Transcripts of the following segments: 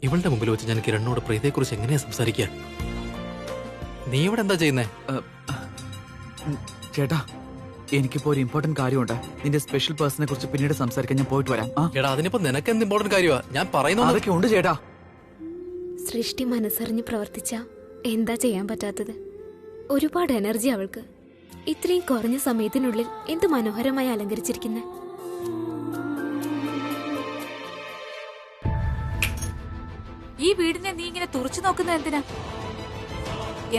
ഇവളുടെ മുമ്പിൽ വെച്ച് ഞാൻ കിരണിനോട് പ്രീതയെക്കുറിച്ച് എങ്ങനെയാ സംസാരിക്കുക? നീ ഇവിടെ എന്താ ചെയ്യുന്നേ? ചേട്ടാ, എനിക്കിപ്പോ ഒരു ഇമ്പോർട്ടന്റ് കാര്യമുണ്ട്. നിന്റെ സ്പെഷ്യൽ പേഴ്സണെ കുറിച്ച് പിന്നീട് സംസാരിക്കാൻ ഞാൻ പോയിട്ട് വരാം. എടാ, അതിനിപ്പോ നിനക്ക് എന്ത് ഇമ്പോർട്ടന്റ് കാര്യമാ? ഞാൻ പറയുന്നത് അതൊക്കെ ഉണ്ട് ചേട്ടാ. സൃഷ്ടി മനസ്സറിഞ്ഞ് പ്രവർത്തിച്ച എന്താ ചെയ്യാൻ പറ്റാത്തത്? ഒരുപാട് എനർജി അവൾക്ക്. ഇത്രയും കുറഞ്ഞ സമയത്തിനുള്ളിൽ എന്ത് മനോഹരമായി അലങ്കരിച്ചിരിക്കുന്നെ. ഈ വീടിനെ നീ ഇങ്ങനെ തുറച്ചു നോക്കുന്നത് എന്തിനാ?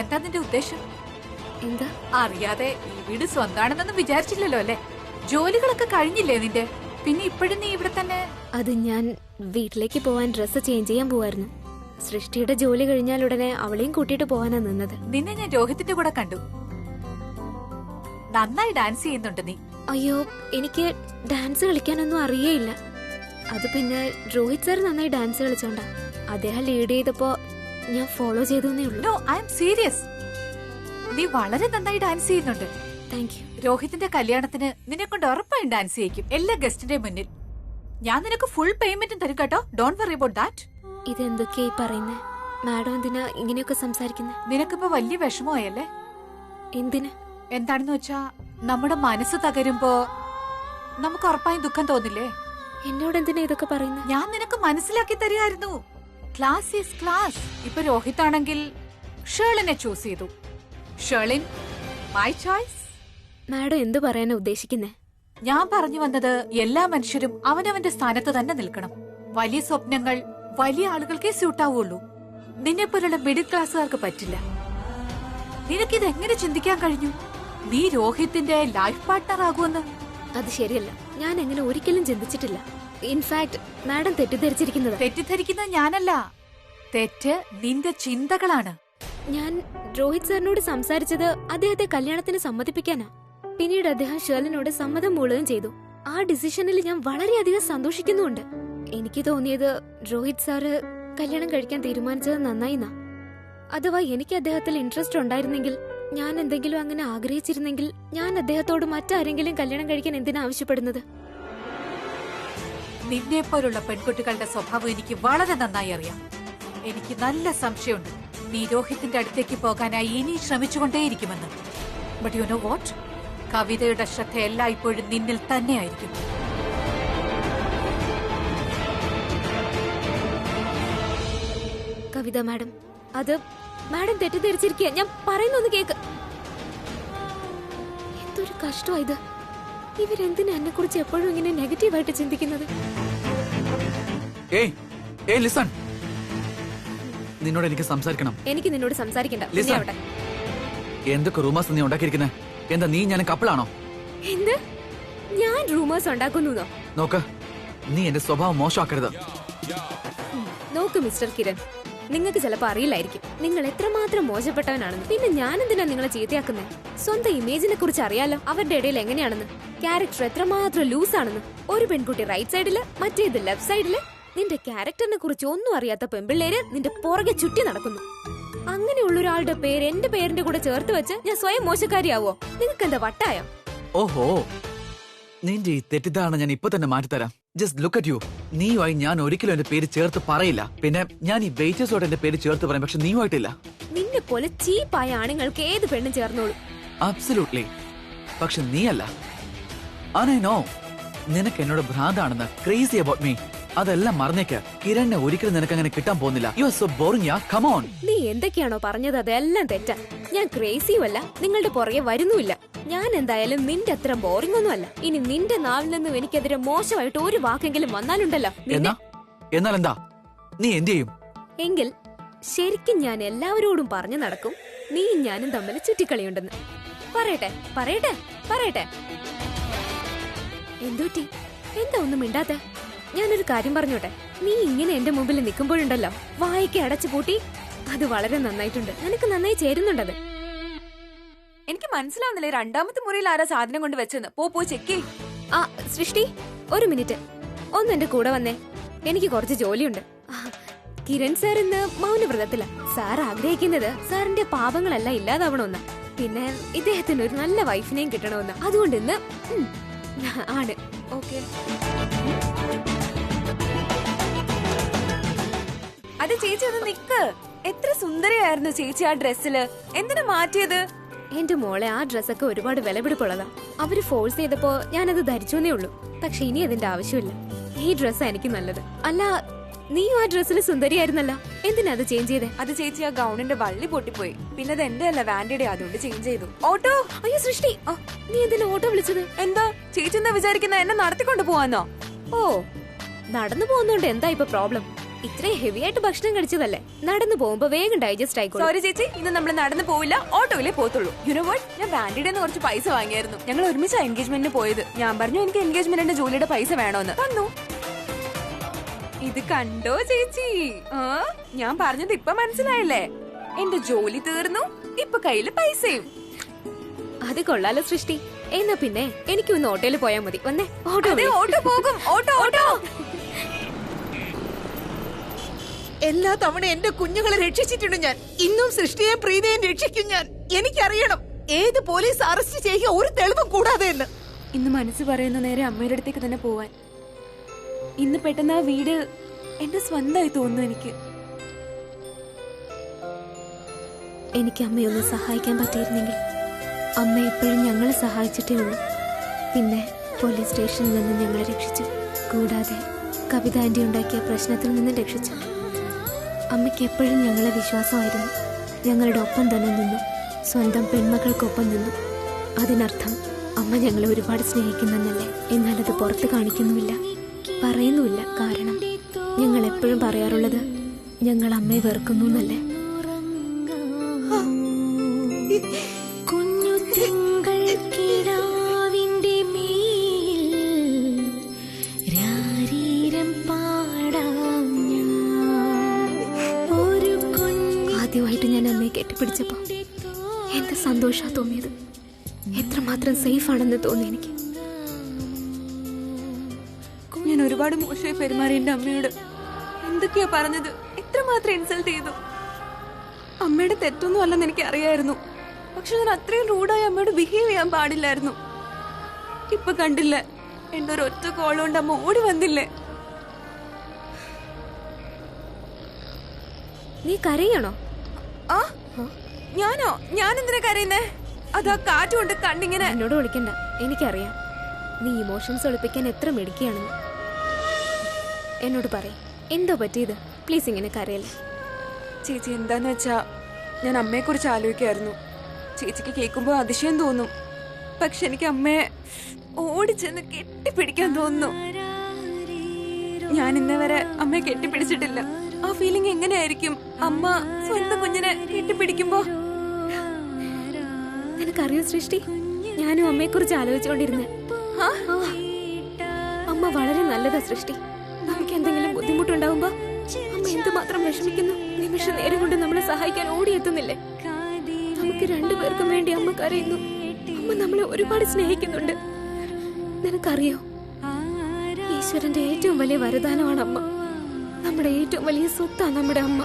എന്താ നിന്റെ ഉദ്ദേശം? എന്താ അറിയാതെ ഈ വീട് സ്വന്താണെന്നൊന്നും വിചാരിച്ചില്ലല്ലോ അല്ലേ? ജോലികളൊക്കെ കഴിഞ്ഞില്ലേ നിന്റെ? പിന്നെ ഇപ്പോഴും നീ ഇവിടെ തന്നെ? അത് ഞാൻ വീട്ടിലേക്ക് പോവാൻ ഡ്രസ്സ് ചേഞ്ച് ചെയ്യാൻ പോവായിരുന്നു. സൃഷ്ടിയുടെ ജോലി കഴിഞ്ഞാൽ ഉടനെ അവളെയും കൂട്ടിയിട്ട് പോവാനാ നിന്നത്. നിന്നെ ഞാൻ രോഹിത്തിന്റെ കൂടെ കണ്ടു. നന്നായി ഡാൻസ് ചെയ്യുന്നുണ്ട് നീ. അയ്യോ, എനിക്ക് ഡാൻസ് കളിക്കാനൊന്നും അറിയേയില്ല. അത് പിന്നെ രോഹിത് സാർ നന്നായി ഡാൻസ് കളിച്ചോണ്ടാ. അദ്ദേഹം ലീഡ് ചെയ്തപ്പോ ഞാൻ ഫോളോ ചെയ്തേ ഉള്ളൂ. No, I am serious. നീ വളരെ നന്നായി ഡാൻസ് ചെയ്യുന്നുണ്ട്. Thank you. രോഹിത്തിന്റെ കല്യാണത്തിന് നിന്നെ കൊണ്ട് ഉറപ്പായും ഡാൻസ് ചെയ്യിക്കും, എല്ലാ ഗസ്റ്റിന്റെ മുന്നിൽ. ഞാൻ നിനക്ക് ഫുൾ പേയ്മെന്റും തരും കേട്ടോ. Don't worry about that. ഇതെന്തൊക്കെയായി പറയുന്നേ? മാഡം എന്തിനാ ഇങ്ങനെയൊക്കെ സംസാരിക്കുന്നേ? നിനക്കിപ്പോ വലിയ വിഷമമായല്ലേ? എന്തിന്? എന്താണെന്ന് വെച്ചാ, നമ്മുടെ മനസ്സ് തകരുമ്പോ നമുക്ക് ഉറപ്പായും ദുഃഖം തോന്നില്ലേ? എന്നോട് എന്തിനാ ഇതൊക്കെ പറയുന്നത്? ഞാൻ നിനക്ക് മനസ്സിലാക്കി തരുമായിരുന്നു. Class is class. ഇപ്പൊ രോഹിത് ആണെങ്കിൽ ഷേളിനെ ചൂസ് ചെയ്തു. ഷേളിൻ, മൈ ചോയ്സ്. മാഡം എന്ത് പറയാനാ ഉദ്ദേശിക്കുന്നേ? ഞാൻ പറഞ്ഞു വന്നത്, എല്ലാ മനുഷ്യരും അവനവന്റെ സ്ഥാനത്ത് തന്നെ നിൽക്കണം. വലിയ സ്വപ്നങ്ങൾ വലിയ ആളുകൾക്കേ സ്യൂട്ടാവുള്ളൂ. നിന്നെ പോലുള്ള മിഡിൽ ക്ലാസ്സുകാർക്ക് പറ്റില്ല. നിനക്കിത് എങ്ങനെ ചിന്തിക്കാൻ കഴിഞ്ഞു? നീ രോഹിത്തിന്റെ ലൈഫ് പാർട്ട്ണർ ആകുമെന്ന്? അത് ശരിയല്ല. ഞാൻ അങ്ങനെ ഒരിക്കലും ചിന്തിച്ചിട്ടില്ല. In fact madam തെറ്റിദ്ധരിച്ചിരിക്കുന്നത്. തെറ്റിദ്ധരിക്കുന്നത് ഞാനല്ല, തെറ്റ് നിന്റെ ചിന്തകളാണ്. ഞാൻ രോഹിത് സാറിനോട് സംസാരിച്ചത് അദ്ദേഹത്തെ കല്യാണത്തിന് സമ്മതിപ്പിക്കാനാ. പിന്നീട് അദ്ദേഹം ഷേർലിനോട് സമ്മതം മൂളുകയും ചെയ്തു. ആ ഡിസിഷനിൽ ഞാൻ വളരെയധികം സന്തോഷിക്കുന്നുണ്ട്. എനിക്ക് തോന്നിയത് രോഹിത് സാറ് കല്യാണം കഴിക്കാൻ തീരുമാനിച്ചത് നന്നായിന്നാ. അഥവാ എനിക്ക് അദ്ദേഹത്തിൽ ഇൻട്രസ്റ്റ് ഉണ്ടായിരുന്നെങ്കിൽ, ഞാൻ എന്തെങ്കിലും അങ്ങനെ ആഗ്രഹിച്ചിരുന്നെങ്കിൽ, ഞാൻ അദ്ദേഹത്തോട് മറ്റാരെങ്കിലും കല്യാണം കഴിക്കാൻ എന്തിനാ ആവശ്യപ്പെടുന്നത്? നിന്നെ പോലുള്ള പെൺകുട്ടികളുടെ സ്വഭാവം എനിക്ക് വളരെ നന്നായി അറിയാം. എനിക്ക് നല്ല സംശയമുണ്ട് നീ രോഹിത്തിന്റെ അടുത്തേക്ക് പോകാനായി ഇനി ശ്രമിച്ചുകൊണ്ടേയിരിക്കുമെന്ന്. But you know what? കവിതയുടെ ശ്രദ്ധ എല്ലായ്പ്പോഴും നിന്നിൽ തന്നെയായിരിക്കും. കവിത മാഡം, അത് മാഡം തെറ്റിദ്ധരിച്ചിരിക്കുക. ഞാൻ പറയുന്നൊന്ന് കേക്ക്. എന്തൊരു കഷ്ടമായത്. ഇവരെന്തിനാ എന്നെ കുറിച്ച് എപ്പോഴും ഇങ്ങനെ നെഗറ്റീവായിട്ട് ചിന്തിക്കുന്നത്? ലിസൺ, നിന്നോട് എനിക്ക് സംസാരിക്കണം. എനിക്ക് നിന്നോട് സംസാരിക്കണ്ട. എന്തൊക്കെ റൂമേഴ്സ് നീ ഉണ്ടാക്കിയിരിക്കുന്നേ? എന്താ നീ ഞാൻ കപ്പിളാണോ? എന്ത്? ഞാൻ റൂമേഴ്സ് ഉണ്ടാക്കുന്നോ? നോക്ക്, നീ എന്റെ സ്വഭാവം മോശമാക്കരുത്. നോക്ക് മിസ്റ്റർ കിരൺ, നിങ്ങൾക്ക് ചിലപ്പോ അറിയില്ലായിരിക്കും നിങ്ങൾ എത്രമാത്രം മോശപ്പെട്ടവനാണെന്ന്. പിന്നെ ഞാൻ എന്തിനാ നിങ്ങളെ ചീത്തയാക്കുന്നത്? സ്വന്തം ഇമേജിനെ കുറിച്ച് അറിയാലോ അവരുടെ ഇടയിൽ എങ്ങനെയാണെന്ന്. ക്യാരക്ടർ എത്രമാത്രം ലൂസ് ആണെന്ന്. ഒരു പെൺകുട്ടി റൈറ്റ് സൈഡില്, മറ്റേത് ലെഫ്റ്റ് സൈഡില്. നിന്റെ ക്യാരക്ടറിനെ കുറിച്ച് ഒന്നും അറിയാത്ത പെൺപിള്ളേര് നിന്റെ പുറകെ ചുറ്റി നടക്കുന്നു. അങ്ങനെയുള്ള ഒരാളുടെ പേര് എന്റെ പേരിന്റെ കൂടെ ചേർത്ത് വെച്ച് ഞാൻ സ്വയം മോശക്കാരിയാവോ? നിങ്ങൾക്ക് എന്താ വട്ടായോ? ഓഹോ, നിന്റെ ഈ തെറ്റിദ്ധാരണ ഞാൻ ഇപ്പൊ തന്നെ മാറ്റിത്തരാം. Just look at you. നീയുമായി ഞാൻ ഒരിക്കലും എന്റെ പേര് ചേർത്ത് പറയില്ല. പിന്നെ ഞാൻ ഈ വെയിറ്റേഴ്സോട് എന്റെ പേര് ചേർത്ത് പറയും, പക്ഷെ നീയുമായിട്ടില്ല. നിന്നെ പോലെ ചീപ്പായ ആണുങ്ങൾക്ക് ഏത് പെണ്ണും ചേർന്നോളൂ. അബ്സല്യൂട്ട്ലി. പക്ഷെ നീയല്ല. I know നിനക്ക് എന്നോട് ഭ്രാന്താണെന്ന്. Crazy about me. അതെല്ലാം മറന്നേക്ക്. കിരണിനെ ഒരിക്കലും നിനക്ക് അങ്ങനെ കിട്ടാൻ പോകുന്നില്ല. യു ആർ സോ ബോറിംഗ് യാ. Come on. നീ എന്തൊക്കെയാണോ പറഞ്ഞത് അതെല്ലാം തെറ്റാ. ഞാൻ ക്രേസിയുമല്ല, നിങ്ങളുടെ പുറകെ വരുന്നുമില്ല. ഞാൻ എന്തായാലും നിന്റെ അത്ര ബോറിംഗ് ഒന്നും അല്ല. ഇനി നിന്റെ നാവിൽ നിന്നും എനിക്കെതിരെ മോശമായിട്ട് ഒരു വാക്കെങ്കിലും വന്നാലുണ്ടല്ലോ. എന്നാൽ എന്താ നീ എന്ത് ചെയ്യും? എങ്കിൽ ശരിക്കും ഞാൻ എല്ലാവരോടും പറഞ്ഞു നടക്കും നീയും ഞാനും തമ്മിൽ ചുറ്റിക്കളിയുണ്ടെന്ന്. പറയട്ടെ പറയട്ടെ പറയട്ടെ. എന്തൂറ്റി? എന്താ ഒന്നും മിണ്ടാത്തെ? ഞാനൊരു കാര്യം പറഞ്ഞോട്ടെ. നീ ഇങ്ങനെ എന്റെ മുമ്പിൽ നിൽക്കുമ്പോഴുണ്ടല്ലോ വായിക്ക് അടച്ചു പൂട്ടി. അത് വളരെ നന്നായിട്ടുണ്ട്. നിനക്ക് നന്നായി ചേരുന്നുണ്ടത്. എനിക്ക് മനസ്സിലാവുന്നില്ലേ രണ്ടാമത്തെ മുറിയിൽ ആരാ സാധനം കൊണ്ട് വെച്ചെന്ന്. പോയി ചെക്ക്. ആ സൃഷ്ടി, ഒരു മിനിറ്റ് ഒന്ന് എന്റെ കൂടെ വന്നേ. എനിക്ക് കുറച്ച് ജോലിയുണ്ട്. കിരൺ സാർ ഇന്ന് മൗനവ്രതത്തില. സാർ ആഗ്രഹിക്കുന്നത് സാറിന്റെ പാപങ്ങളെല്ലാം ഇല്ലാതാവണമെന്ന്. പിന്നെ ഇദ്ദേഹത്തിന് ഒരു നല്ല വൈഫിനെയും കിട്ടണമെന്ന്. അതുകൊണ്ട് ഇന്ന് ആണ്. ഓക്കെ. അത് ചേച്ചി ഒന്ന് നിക്ക്. എത്ര സുന്ദരിയായിരുന്നു ചേച്ചി ആ ഡ്രസ്സില്. എന്തിനാ മാറ്റിയത്? എന്റെ മോളെ, ആ ഡ്രസ്സൊക്കെ ഒരുപാട് വിലപിടിപ്പുള്ളതാ. അവര് ഫോഴ്സ് ചെയ്തപ്പോ ഞാനത് ധരിച്ചേ ഉള്ളൂ. പക്ഷെ ഇനി അതിന്റെ ആവശ്യമില്ല. ഈ ഡ്രസ്സാ എനിക്ക് നല്ലത്. അല്ല, നീയും ആ ഡ്രസ്സിൽ സുന്ദരിയായിരുന്നല്ലോ, എന്തിനാ അത് ചേഞ്ച് ചെയ്തേ? അത് ചേച്ചി ആ ഗൗണിന്റെ വള്ളി പൊട്ടിപ്പോയി. പിന്നെ അത് എന്റെ അല്ല, വാൻഡിയുടെ, അതുകൊണ്ട് ചേഞ്ച് ചെയ്തു. ഓട്ടോ. അയ്യോ സൃഷ്ടി, നീ എന്തിനാ ഓട്ടോ വിളിച്ചത്? എന്താ ചേച്ചി എന്താ വിചാരിക്കുന്ന, എന്നെ നടത്തിക്കൊണ്ട് പോവാന്നോ? ഓ, നടന്നു പോകുന്നോണ്ട് എന്താ ഇപ്പൊ പ്രോബ്ലം? ഇത്രയും ഹെവി ആയിട്ട് ഭക്ഷണം കഴിച്ചതല്ലേ, നടന്നു പോകുമ്പോ വേഗം ഡൈജസ്റ്റ് ആയിക്കോളും. സോറി ചേച്ചി, ഇന്ന് നമ്മൾ നടന്നു പോവില്ല, ഓട്ടോയിലേ പോത്തുള്ളൂ. യുനോ വാട്ട്, ഞാൻ വാൻഡിയുടെ കുറച്ച് പൈസ വാങ്ങിയായിരുന്നു. ഞങ്ങൾ ഒരുമിച്ച് എൻഗേജ്മെന്റിന് പോയത്. ഞാൻ പറഞ്ഞു എനിക്ക് എൻഗേജ്മെന്റിന്റെ ജോലിയുടെ പൈസ വേണോന്ന്. തന്നു. ഇത് കണ്ടോ ചേച്ചി? ഞാൻ പറഞ്ഞത് ഇപ്പൊ മനസ്സിലായില്ലേ? എന്റെ ജോലി തീർന്നു, ഇപ്പൊ കയ്യില് പൈസയും. അത് കൊള്ളാലോ സൃഷ്ടി. എന്നാ പിന്നെ എനിക്കൊന്ന് ഓട്ടോയിൽ പോയാൽ മതി. വന്നേ, ഓട്ടോ. ഓട്ടോ പോകും. Auto auto. എല്ലാ തവണ എന്റെ കുഞ്ഞുങ്ങളെ രക്ഷിച്ചിട്ടുണ്ട് ഞാൻ. ഇന്നും സൃഷ്ടിയെയും പ്രീതയെയും രക്ഷിക്കും ഞാൻ. എനിക്കറിയണം ഏത് പോലീസ് അറസ്റ്റ് ചെയ്യുക ഒരു തെളിവും കൂടാതെ എന്ന്. ഇന്ന് മനസ്സ് പറയുന്ന നേരെ അമ്മയുടെ അടുത്തേക്ക് തന്നെ പോവാൻ. ഇന്ന് പെട്ടെന്ന് ആ വീട് എന്റെ സ്വന്തമായി തോന്നുന്നു എനിക്ക്. എനിക്ക് അമ്മയൊന്ന് സഹായിക്കാൻ പറ്റിയിരുന്നെങ്കിൽ. അമ്മ എപ്പോഴും ഞങ്ങളെ സഹായിച്ചിട്ടേ ഉള്ളൂ. പിന്നെ പോലീസ് സ്റ്റേഷനിൽ നിന്ന് ഞങ്ങളെ രക്ഷിച്ചു. കൂടാതെ കവിത ആന്റി ഉണ്ടാക്കിയ പ്രശ്നത്തിൽ നിന്ന് രക്ഷിച്ചു. അമ്മയ്ക്ക് എപ്പോഴും ഞങ്ങളെ വിശ്വാസമായിരുന്നു. ഞങ്ങളുടെ ഒപ്പം തന്നെ നിന്നു, സ്വന്തം പെൺമക്കൾക്കൊപ്പം നിന്നു. അതിനർത്ഥം അമ്മ ഞങ്ങളെ ഒരുപാട് സ്നേഹിക്കുന്നെന്നല്ലേ. എന്നാൽ അത് പുറത്ത് കാണിക്കുന്നുമില്ല, പറയുന്നുമില്ല. കാരണം ഞങ്ങൾ എപ്പോഴും പറയാറുള്ളത് ഞങ്ങൾ അമ്മയെ വെറുക്കുന്നു എന്നല്ലേ. ആദ്യമായിട്ട് ഞാൻ അമ്മയെ കെട്ടിപ്പിടിച്ചപ്പോ എന്ത് സന്തോഷാ തോന്നിയത്. എത്രമാത്രം സേഫ് ആണെന്ന് തോന്നി എനിക്ക്. ഞാൻ ഒരുപാട് മോശമായി പെരുമാറി എന്റെ അമ്മയോട്. എന്തൊക്കെയാ പറഞ്ഞത്, എത്രമാത്രം ഇൻസൾട്ട് ചെയ്തു. അമ്മയുടെ തെറ്റൊന്നും അല്ലെന്ന് എനിക്ക് അറിയായിരുന്നു. പക്ഷെ ഞാൻ അത്രയും റൂഡായി അമ്മയോട് ബിഹേവ് ചെയ്യാൻ പാടില്ലായിരുന്നു. ഇപ്പൊ കണ്ടില്ലേ, എന്റെ ഒരു ഒറ്റ കോൾ കൊണ്ട് അമ്മ ഓടി വന്നില്ലേ. നീ കരയണോ? ആ, ഞാനോ? ഞാൻ എന്തിനാ കരയുന്നേ? അതാ കാറ്റുകൊണ്ട് കണ്ണിങ്ങനെ. എന്നോട് വിളിക്കണ്ട, എനിക്കറിയാം നീ ഇമോഷൻസ് ഒളിപ്പിക്കാൻ എത്ര മിടുക്കിയാണെന്ന്. എന്നോട് പറയും, എന്തോ പറ്റിയത്? പ്ലീസ് ഇങ്ങനെ കരയല്ലേ. ചേച്ചി, എന്താന്ന് വെച്ചാ ഞാൻ അമ്മയെ കുറിച്ച് ആലോചിക്കായിരുന്നു. ചേച്ചിക്ക് കേൾക്കുമ്പോ അതിശയം തോന്നും, പക്ഷെ എനിക്ക് അമ്മയെ ഓടിച്ചെന്ന് കെട്ടിപ്പിടിക്കാൻ തോന്നുന്നു. ഞാൻ ഇന്നേ വരെ അമ്മയെ കെട്ടിപ്പിടിച്ചിട്ടില്ല. ആ ഫീലിംഗ് എങ്ങനെയായിരിക്കും അമ്മ സ്വന്തം കുഞ്ഞിനെ കെട്ടിപ്പിടിക്കുമ്പോ? നിനക്കറിയോ സൃഷ്ടി, ഞാനും അമ്മയെ കുറിച്ച് ആലോചിച്ചുകൊണ്ടിരുന്നേ. അമ്മ വളരെ നല്ലതാ സൃഷ്ടി. നമുക്ക് എന്തെങ്കിലും ബുദ്ധിമുട്ടുണ്ടാവുമ്പോ അമ്മ എന്തുമാത്രം വിഷമിക്കുന്നു. നിമിഷ നേരം കൊണ്ട് നമ്മളെ സഹായിക്കാൻ ഓടിയെത്തുന്നില്ലേ. നമുക്ക് രണ്ടുപേർക്കും വേണ്ടി അമ്മ കരയുന്നു. അമ്മ നമ്മളെ ഒരുപാട് സ്നേഹിക്കുന്നുണ്ട്. നിനക്കറിയോ, ഈശ്വരന്റെ ഏറ്റവും വലിയ വരദാനമാണ് അമ്മ. നമ്മുടെ ഏറ്റവും വലിയ സ്വത്താണ് നമ്മുടെ അമ്മ.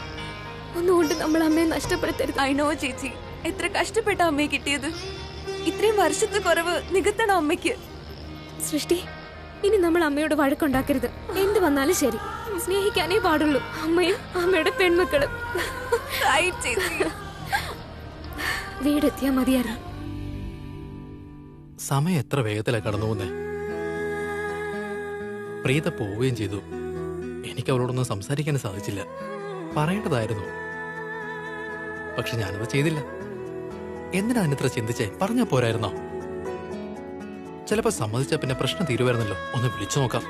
ഒന്നുകൊണ്ട് നമ്മൾ അമ്മയെ നഷ്ടപ്പെടുത്തരുത്. ഐ നോ ചേച്ചി, എത്ര കഷ്ടപ്പെട്ട അമ്മയെ കിട്ടിയത്. ഇത്രയും വർഷത്തെ കുറവ് നികത്തണം അമ്മയ്ക്ക്. സൃഷ്ടി, ഇനി നമ്മൾ അമ്മയോട് വഴക്കുണ്ടാക്കരുത്. എന്ത് വന്നാലും ശരി, സ്നേഹിക്കാനേ പാടുള്ളൂ. അമ്മയും അമ്മയുടെ പെൺമക്കളും. വീടെത്തിയാ മതിയായിരുന്നു. സമയം എത്ര വേഗത്തിലാ കടന്നു പോന്നേ. പ്രീത പോവുകയും ചെയ്തു. എനിക്ക് അവളോടൊന്നും സംസാരിക്കാൻ സാധിച്ചില്ല. പറയേണ്ടതായിരുന്നു, പക്ഷെ ഞാനത് ചെയ്തില്ല. എന്തിനാ അതിനിത്ര ചിന്തിച്ചേ? പറഞ്ഞാ പോരായിരുന്നോ? ചിലപ്പോ സമ്മതിച്ച പിന്നെ പ്രശ്നം തീരുവായിരുന്നല്ലോ. ഒന്ന് വിളിച്ചു നോക്കാം.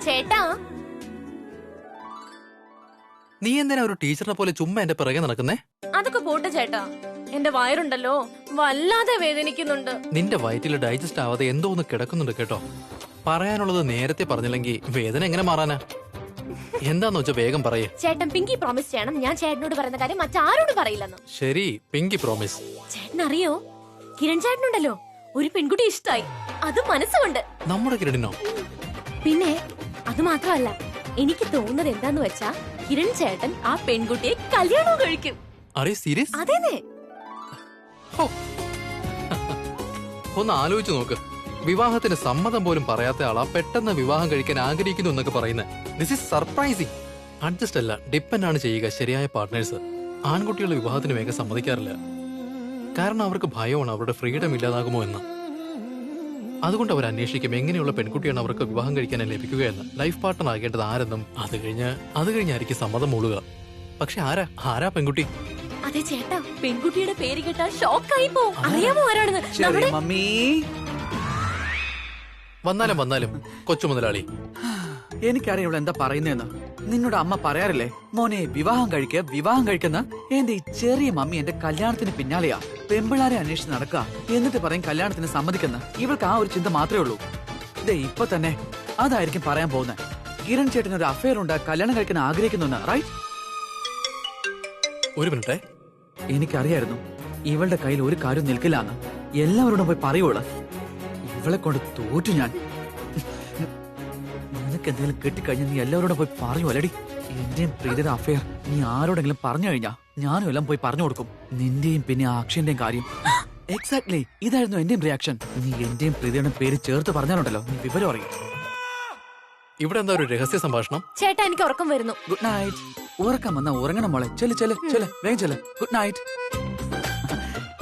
ചേട്ടാ, നീ എന്തിനാ ഒരു ടീച്ചറിനെ പോലെ ചുമ്മാ എന്റെ പിറകെ നടക്കുന്നേ? അതൊക്കെ പോട്ടെ ചേട്ടാ, എന്റെ വയറുണ്ടല്ലോ വല്ലാതെ വേദനിക്കുന്നുണ്ട്. നിന്റെ വയറ്റിൽ ഡൈജസ്റ്റ് ആവാതെ എന്തോ ഒന്ന് കിടക്കുന്നുണ്ട് കേട്ടോ. പറയാനുള്ളത് നേരത്തെ പറഞ്ഞില്ലെങ്കിൽ വേദന എങ്ങനെ മാറാനാ? എന്താന്ന് വെച്ചാ വേഗം പറയേ. ചേട്ടൻ പിങ്കി പ്രോമിസ് ചെയ്യണം, ഞാൻ ചേട്ടനോട് പറയുന്ന കാര്യം മറ്റാരോട് പറയില്ലെന്ന്. ശരി, പിങ്കി പ്രോമിസ്. ചേട്ടൻ അറിയോ, കിരൺ ചേട്ടനുണ്ടല്ലോ ഒരു പെൺകുട്ടി ഇഷ്ടായി, അത് മനസ്സുകൊണ്ട്. നമ്മുടെ കിരണിനോ? പിന്നെ അത് മാത്രമല്ല, എനിക്ക് തോന്നുന്നത് എന്താന്ന് വെച്ചാ കിരൺ ചേട്ടൻ ആ പെൺകുട്ടിയെ കല്യാണം കഴിക്കും. സീരിയസ്? അതേനെ. ഒന്ന് ആലോചിച്ചു നോക്ക്. വിവാഹത്തിന് സമ്മതം പോലും പറയാത്ത ആളാ പെട്ടെന്ന് വിവാഹം കഴിക്കാൻ ആഗ്രഹിക്കുന്നു എന്നൊക്കെ പറയുന്നത്. This is surprising. അഡ്ജസ്റ്റ് അല്ല, ഡിപ്പെൻഡ് ആണ് ചെയ്യുക ശരിയായ പാർട്ട്നേഴ്സ്. ആൺകുട്ടികൾ വിവാഹത്തിന് വേഗം സമ്മതിക്കാറില്ല. കാരണം അവർക്ക് ഭയമാണ് അവരുടെ ഫ്രീഡം ഇല്ലാതാകുമോ എന്ന്. അതുകൊണ്ട് അവർ അന്വേഷിക്കും എങ്ങനെയുള്ള പെൺകുട്ടിയാണ് അവർക്ക് വിവാഹം കഴിക്കാൻ ലഭിക്കുകയെന്ന്. ലൈഫ് പാർട്ട്ണർ ആകേണ്ടത് ആരെന്നും അത് കഴിഞ്ഞായിരിക്കും സമ്മതം മൂളുക. പക്ഷെ ആരാ പെൺകുട്ടി? അതെ ചേട്ടാ, പെൺകുട്ടിയുടെ പേര് കേട്ടാൽ ഷോക്കായി പോവും. അറിയാമോ ആരാണെന്ന്? ചെറിയ മമ്മി. വന്നാലും കൊച്ചു മുതലാളി. എനിക്കറിയാം ഇവിടെ എന്താ പറയുന്നതെന്ന്. നിന്നോട് അമ്മ പറയാറില്ലേ മോനെ വിവാഹം കഴിക്കുന്ന എന്റെ ഈ ചെറിയ മമ്മി എന്റെ കല്യാണത്തിന് പിന്നാലെയാ. പെമ്പിളാരെ അന്വേഷിച്ച് നടക്കുക, എന്നിട്ട് പറയും കല്യാണത്തിന് സമ്മതിക്കുന്ന. ഇവൾക്ക് ആ ഒരു ചിന്ത മാത്രമേ ഉള്ളൂ. ദേ ഇപ്പൊ തന്നെ അതായിരിക്കും പറയാൻ പോകുന്നത്. കിരൺ ചേട്ടന് ഒരു അഫയർ ഉണ്ട്, കല്യാണം കഴിക്കാൻ ആഗ്രഹിക്കുന്നു, റൈറ്റ്? ഒരു മിനിറ്റ്. എനിക്കറിയായിരുന്നു ഇവളുടെ കയ്യിൽ ഒരു കാര്യം നിൽക്കില്ല എന്ന്. എല്ലാവരോടും പോയി പറയുവോള്. ഇവളെ കൊണ്ട് തോറ്റു ഞാൻ. നിനക്ക് എന്തെങ്കിലും കെട്ടിക്കഴിഞ്ഞാൽ നീ എല്ലാവരോടും പോയി പറയൂ അല്ലടി. എന്റെയും പ്രീതിയുടെ അഫയർ നീ ആരോടെങ്കിലും പറഞ്ഞു കഴിഞ്ഞാ ഞാനും എല്ലാം പോയി പറഞ്ഞു കൊടുക്കും. നിന്റെയും പിന്നെ ആ അക്ഷയന്റെയും കാര്യം. എക്സാക്ട്ലി ഇതായിരുന്നു എന്റെയും റിയാക്ഷൻ. നീ എന്റെയും പ്രീതിയുടെ പേര് ചേർത്ത് പറഞ്ഞാലുണ്ടല്ലോ നീ വിവരം അറിയും. ഇവിടെ എന്താ ഒരു രഹസ്യ സംഭാഷണം? ചേട്ടാ എനിക്ക് ഉറക്കം വരുന്നു. Good night. ഉറക്കം വന്നാ ഉറങ്ങണം മോളെ. ചെല് വേഗം ചെല്. Good night.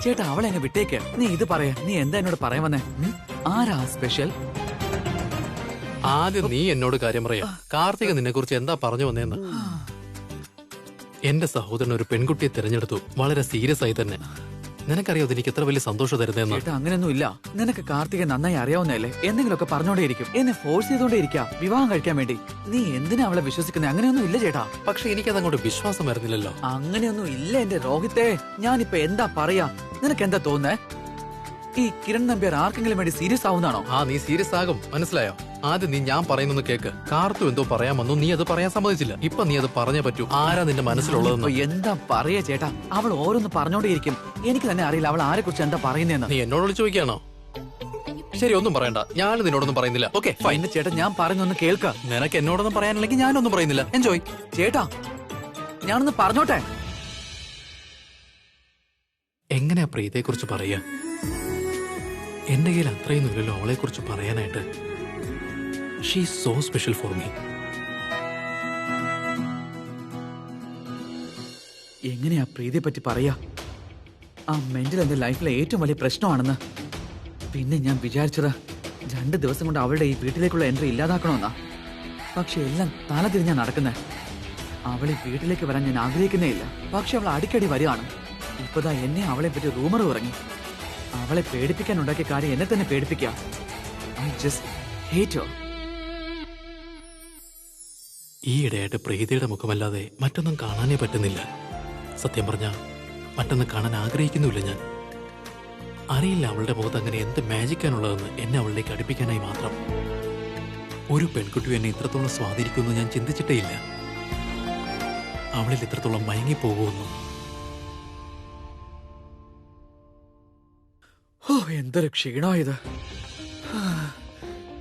ചേട്ടാ അവളെ എന്നെ വിട്ടേക്ക്. നീ ഇത് പറയാ, നീ എന്താ എന്നോട് പറയാൻ വന്നേ? ആരാ സ്പെഷ്യൽ? ആദ്യം നീ എന്നോട് കാര്യം പറയാ. കാർത്തിക നിന്നെ കുറിച്ച് എന്താ പറഞ്ഞു വന്നേന്ന്. എന്റെ സഹോദരൻ ഒരു പെൺകുട്ടിയെ തിരഞ്ഞെടുത്തു, വളരെ സീരിയസ് ആയി തന്നെ. നിനക്കറിയോ എനിക്ക് എത്ര വലിയ സന്തോഷം തരുന്നതെന്ന്? ചേട്ടാ അങ്ങനെയൊന്നും ഇല്ല. നിനക്ക് കാർത്തികെ നന്നായി അറിയാവുന്നതല്ലേ. എന്തെങ്കിലുമൊക്കെ പറഞ്ഞോണ്ടേയിരിക്കും. എന്നെ ഫോഴ്സ് ചെയ്തോണ്ടേയിരിക്കാം വിവാഹം കഴിക്കാൻ വേണ്ടി. നീ എന്തിനാ അവളെ വിശ്വസിക്കുന്നത്? അങ്ങനെയൊന്നും ഇല്ല ചേട്ടാ. പക്ഷെ എനിക്കത് അങ്ങോട്ട് വിശ്വാസം വരുന്നില്ലല്ലോ. അങ്ങനെയൊന്നും ഇല്ല എന്റെ രോഹിത്തെ. ഞാനിപ്പോ എന്താ പറയാ? നിനക്ക് എന്താ തോന്നുന്നേ? ഈ കിരൺ നമ്പ്യാർ ആർക്കെങ്കിലും വേണ്ടി സീരിയസ് ആവുന്നതാണോ? നീ സീരിയസ് ആകും, മനസ്സിലായോ? ആദ്യം നീ ഞാൻ പറയുന്നൊന്ന് കേക്ക്. കാർത്തു എന്തോ പറയാൻ വന്നു, നീ അത് പറയാൻ സമ്മതിച്ചില്ല. ഇപ്പൊ നീ അത് പറഞ്ഞേ പറ്റൂ. ആരാ നിന്റെ മനസ്സിലുള്ളതെന്ന്? എന്താ പറയാ ചേട്ടാ? അവൾ ഓരോന്ന് പറഞ്ഞോണ്ടേയിരിക്കും. എനിക്ക് തന്നെ അറിയില്ല അവൾ ആരെ കുറിച്ച് എന്താ പറയുന്നതെന്ന്. നീ എന്നോട് ചോദിക്കാണോ? ശരി, ഒന്നും പറയണ്ട. ഞാൻ നിന്നോടൊന്നും പറയുന്നില്ല. Okay fine. ചേട്ടാ ഞാൻ പറഞ്ഞൊന്ന് കേൾക്ക. നിനക്ക് എന്നോടൊന്നും പറയാനില്ലെങ്കിൽ ഞാനൊന്നും പറയുന്നില്ല. എൻജോയ്. ചേട്ടാ ഞാനൊന്ന് പറഞ്ഞോട്ടെ. എങ്ങനെയാ പ്രീതയെ കുറിച്ച് പറയാ? എന്റെ കയ്യിൽ അത്രയൊന്നും ഇല്ലല്ലോ അവളെ കുറിച്ച് പറയാനായിട്ട്. She is so special for me. എങ്ങനെയാ പ്രീതിയെ പറ്റി പറയാ? ആ മെന്റൽ എന്റെ ലൈഫിലെ ഏറ്റവും വലിയ പ്രശ്നമാണെന്ന്. പിന്നെ ഞാൻ വിചാരിച്ചത് 2 ദിവസം കൊണ്ട് അവളുടെ ഈ വീട്ടിലേക്കുള്ള എൻട്രി ഇല്ലാതാക്കണമെന്നാ. പക്ഷെ എല്ലാം തല തിരിഞ്ഞാ നടക്കുന്നേ. അവളെ വീട്ടിലേക്ക് വരാൻ ഞാൻ ആഗ്രഹിക്കുന്നേ ഇല്ല. പക്ഷെ അവൾ അടിക്കടി വരികയാണ്. ഇപ്പതാ എന്നെ അവളെ പറ്റി റൂമർ ഇറങ്ങി. അവളെ പേടിപ്പിക്കാൻ ഉണ്ടാക്കിയ കാര്യം എന്നെ തന്നെ പേടിപ്പിക്കുക. I just hate her. ഈയിടെയായിട്ട് പ്രീതിയുടെ മുഖമല്ലാതെ മറ്റൊന്നും കാണാനേ പറ്റുന്നില്ല. സത്യം പറഞ്ഞാ മറ്റൊന്ന് കാണാൻ ആഗ്രഹിക്കുന്നുമില്ല ഞാൻ. അറിയില്ല അവളുടെ മുഖത്ത് അങ്ങനെ എന്ത് മാജിക്കാനുള്ളതെന്ന്. എന്നെ അവളിലേക്ക് അടുപ്പിക്കാനായി മാത്രം. ഒരു പെൺകുട്ടി എന്നെ ഇത്രത്തോളം സ്വാധീനിക്കുമെന്ന് ഞാൻ ചിന്തിച്ചിട്ടേ ഇല്ല. അവളിൽ ഇത്രത്തോളം മയങ്ങിപ്പോകുമെന്നും. ഓ എന്തൊരു ക്ഷീണമായത്.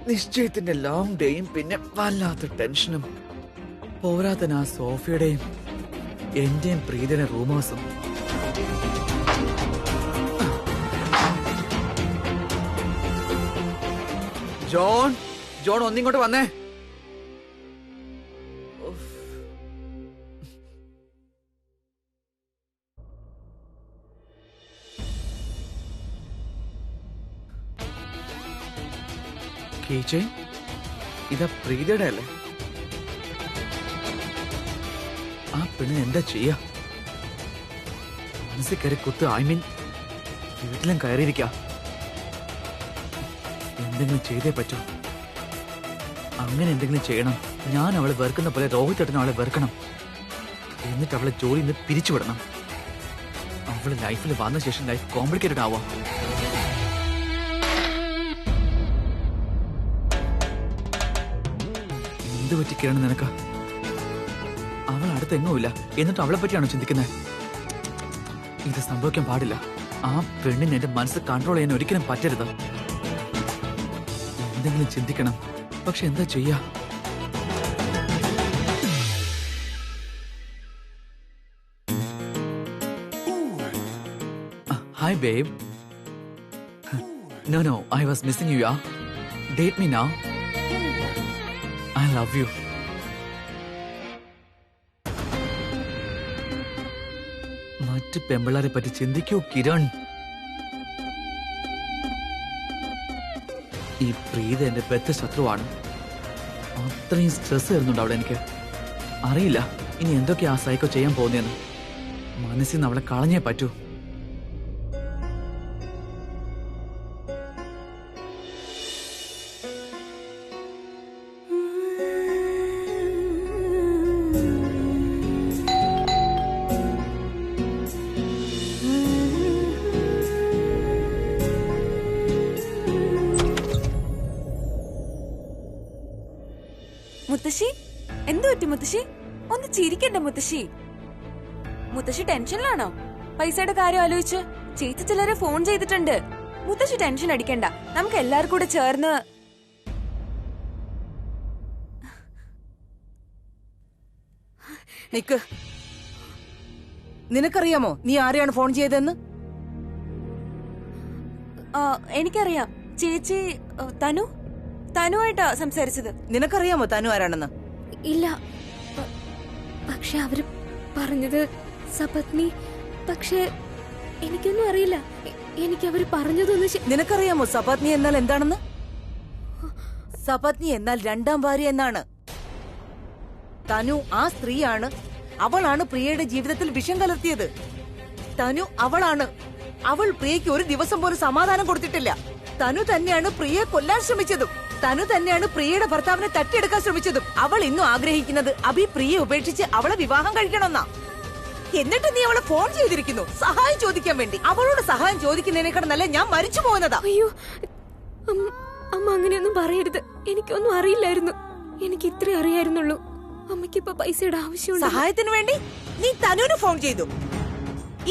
നിശ്ചയത്തിന്റെ ലോങ് ഡേയും പിന്നെ വല്ലാത്ത ടെൻഷനും. പോരാത്തന ആ സോഫിയുടെയും എന്റെയും പ്രീതിയുടെ റൂമേഴ്സും. ജോൺ ഒന്നിങ്ങോട്ട് വന്നേ. ഇതാ പ്രീതിയുടെ അല്ലേ? ആ പെണ്ണിന് എന്താ ചെയ്യാ? മനസ്സിൽ കയറി കുത്ത്. ഐ മീൻ വീട്ടിലും കയറിയിരിക്ക. എന്തെങ്കിലും ചെയ്തേ പറ്റൂ. അങ്ങനെ എന്തെങ്കിലും ചെയ്യണം. ഞാൻ അവളെ വെറുക്കുന്ന പോലെ രോഹിത് ചേട്ടൻ അവളെ വെറുക്കണം. എന്നിട്ട് അവളെ ജോലിയിൽ നിന്ന് പിരിച്ചുവിടണം. അവള് ലൈഫിൽ വന്ന ശേഷം ലൈഫ് കോംപ്ലിക്കേറ്റഡ് ആവാം. എന്ത് പറ്റിക്കാണ് നിനക്ക്? അവൾ അടുത്തെങ്ങുമില്ല, എന്നിട്ട് അവളെ പറ്റിയാണോ ചിന്തിക്കുന്നത്? ഇത് സംഭവിക്കാൻ പാടില്ല. ആ പെണ്ണിന് എന്റെ മനസ്സ് കൺട്രോൾ ചെയ്യാൻ ഒരിക്കലും പറ്റരുത്. എന്തെങ്കിലും ചിന്തിക്കണം. പക്ഷെ എന്താ ചെയ്യാ? Hi babe. No, I was missing you, yeah. Date me now. I love you. മറ്റ് പെമ്പിള്ളാരെ പറ്റി ചിന്തിക്കൂ കിരൺ. ഈ പ്രീത എന്റെ ബദ്ധ ശത്രുവാണ്. അത്രയും സ്ട്രെസ് വരുന്നുണ്ട് അവിടെ. എനിക്ക് അറിയില്ല ഇനി എന്തൊക്കെയാ ആ സൈക്കോ ചെയ്യാൻ പോകുന്നതെന്ന്. മനസ്സിൽ നിന്ന് അവളെ കളഞ്ഞേ പറ്റൂ. മുത്തശ്ശി, എന്തു പറ്റി മുത്തശ്ശി? ഒന്ന് ചിരിക്കണ്ട മുത്തശ്ശി. മുത്തശ്ശി ടെൻഷനിലാണോ? പൈസയുടെ കാര്യം ആലോചിച്ച് ചേച്ചി ചിലരെ ഫോൺ ചെയ്തിട്ടുണ്ട്. മുത്തശ്ശി ടെൻഷൻ അടിക്കണ്ട, നമുക്ക് എല്ലാവർക്കും കൂടെ ചേർന്ന്. നിക്ക്, നിനക്കറിയാമോ നീ ആരെയാണ് ഫോൺ ചെയ്തതെന്ന്? എനിക്കറിയാം ചേച്ചി. തനുവായിട്ടാ സംസാരിച്ചത്. നിനക്കറിയാമോ തനു ആരാണെന്ന്? ഇല്ല, പക്ഷെ അവര് പറഞ്ഞത് സപത്നി. പക്ഷെ എനിക്കൊന്നും അറിയില്ല. എനിക്ക് അവര് പറഞ്ഞതൊന്നും. നിനക്കറിയാമോ സപത്നി എന്നാൽ എന്താണെന്ന്? സപത്നി എന്നാൽ രണ്ടാം ഭാര്യ എന്നാണ്. തനു ആ സ്ത്രീയാണ്. അവളാണ് പ്രിയയുടെ ജീവിതത്തിൽ വിഷം കലർത്തിയത്. തനു അവളാണ്. അവൾ പ്രിയയ്ക്ക് ഒരു ദിവസം പോലും സമാധാനം കൊടുത്തിട്ടില്ല. തനു തന്നെയാണ് പ്രിയയെ കൊല്ലാൻ ശ്രമിച്ചതും. തനു തന്നെയാണ് പ്രിയയുടെ ഭർത്താവിനെ തട്ടിയെടുക്കാൻ ശ്രമിച്ചതും. അവൾ ഇന്നും ആഗ്രഹിക്കുന്നത് അഭി പ്രിയെ ഉപേക്ഷിച്ച് അവളെ വിവാഹം കഴിക്കണമെന്നാ. എന്നിട്ട് നീ അവളെ ഫോൺ ചെയ്തിരിക്കുന്നു സഹായം ചോദിക്കാൻ വേണ്ടി. അവളോട് സഹായം ചോദിക്കുന്നതിനേക്കാൾ നല്ല ഞാൻ മരിച്ചു പോകുന്നതാ. അയ്യോ അമ്മ അങ്ങനെയൊന്നും പറയരുത്. എനിക്കൊന്നും അറിയില്ലായിരുന്നു. എനിക്ക് ഇത്രേ അറിയായിരുന്നുള്ളൂ. അമ്മയ്ക്ക് ഇപ്പൊ പൈസയുടെ ആവശ്യമുണ്ട്. സഹായത്തിന് വേണ്ടി നീ തനുവിന് ഫോൺ ചെയ്തു.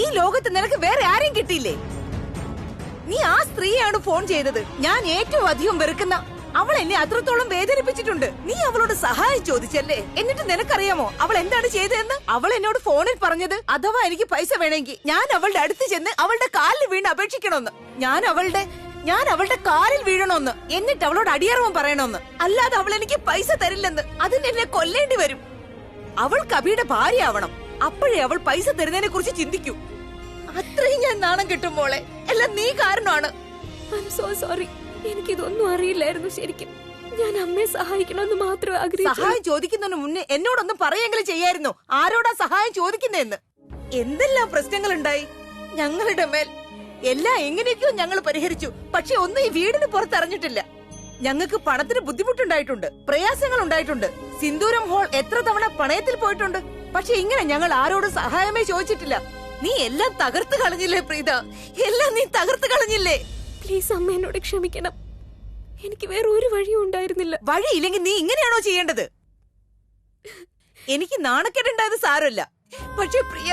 ഈ ലോകത്ത് നിനക്ക് വേറെ ആരെയും കിട്ടിയില്ലേ? നീ ആ സ്ത്രീയാണ് ഫോൺ ചെയ്തത്. ഞാൻ ഏറ്റവും അധികം വെറുക്കുന്ന അവൾ എന്നെ അത്രത്തോളം വേദനിപ്പിച്ചിട്ടുണ്ട്. നീ അവളോട് സഹായം ചോദിച്ചല്ലേ? എന്നിട്ട് നിനക്കറിയാമോ അവൾ എന്താണ് ചെയ്തതെന്ന്? അവൾ എന്നോട് ഫോണിൽ പറഞ്ഞത് അഥവാ എനിക്ക് പൈസ വേണമെങ്കിൽ ഞാൻ അവളുടെ അടുത്ത് ചെന്ന് അവളുടെ കാലിൽ വീണ് അപേക്ഷിക്കണമെന്ന്. ഞാൻ അവളുടെ കാലിൽ വീഴണമെന്ന്. എന്നിട്ട് അവളോട് അടിയറവം പറയണമെന്ന്. അല്ലാതെ അവൾ എനിക്ക് പൈസ തരില്ലെന്ന്. അതിന് എന്നെ കൊല്ലേണ്ടി വരും. അവൾ കബിയുടെ ഭാര്യ ആവണം. അപ്പോഴേ അവൾ പൈസ തരുന്നതിനെ കുറിച്ച് ചിന്തിക്കൂ. അത്രയും ഞാൻ നാണം കിട്ടും മോളെ. എല്ലാം നീ കാരണമാണ്. So sorry. എനിക്കിതൊന്നും അറിയില്ലായിരുന്നു. ശരിക്കും ഞാൻ അമ്മയെ സഹായിക്കണമെന്ന് മാത്രമേ ആഗ്രഹിച്ചു. സഹായം ചോദിക്കുന്നതിന് മുന്നേ എന്നോടൊന്നും പറയെങ്കിലും ചെയ്യായിരുന്നു ആരോടാ സഹായം ചോദിക്കുന്നതെന്ന്. എന്തെല്ലാം പ്രശ്നങ്ങൾ ഉണ്ടായി ഞങ്ങളുടെ മേൽ. എല്ലാം എങ്ങനെയൊക്കെയോ ഞങ്ങൾ പരിഹരിച്ചു. പക്ഷെ ഒന്നും ഈ വീടിന് പുറത്തറിഞ്ഞിട്ടില്ല. ഞങ്ങൾക്ക് പണത്തിന് ബുദ്ധിമുട്ടുണ്ടായിട്ടുണ്ട്, പ്രയാസങ്ങൾ ഉണ്ടായിട്ടുണ്ട്. സിന്ദൂരം ഹോൾ എത്ര തവണ പണയത്തിൽ പോയിട്ടുണ്ട്. പക്ഷെ ഇങ്ങനെ ഞങ്ങൾ ആരോടും സഹായമേ ചോദിച്ചിട്ടില്ല. നീ എല്ലാം തകർത്ത് കളഞ്ഞില്ലേ പ്രീത? എല്ലാം നീ തകർത്ത് കളഞ്ഞില്ലേ? പ്ലീസ് അമ്മ എന്നോട് ക്ഷമിക്കണം. എനിക്ക് വേറെ ഒരു വഴിയും ഉണ്ടായിരുന്നില്ല. വഴിയില്ലെങ്കിൽ നീ ഇങ്ങനെയാണോ ചെയ്യേണ്ടത്? എനിക്ക് നാണക്കേടുണ്ടായത് സാരമില്ല. പക്ഷെ പ്രിയ,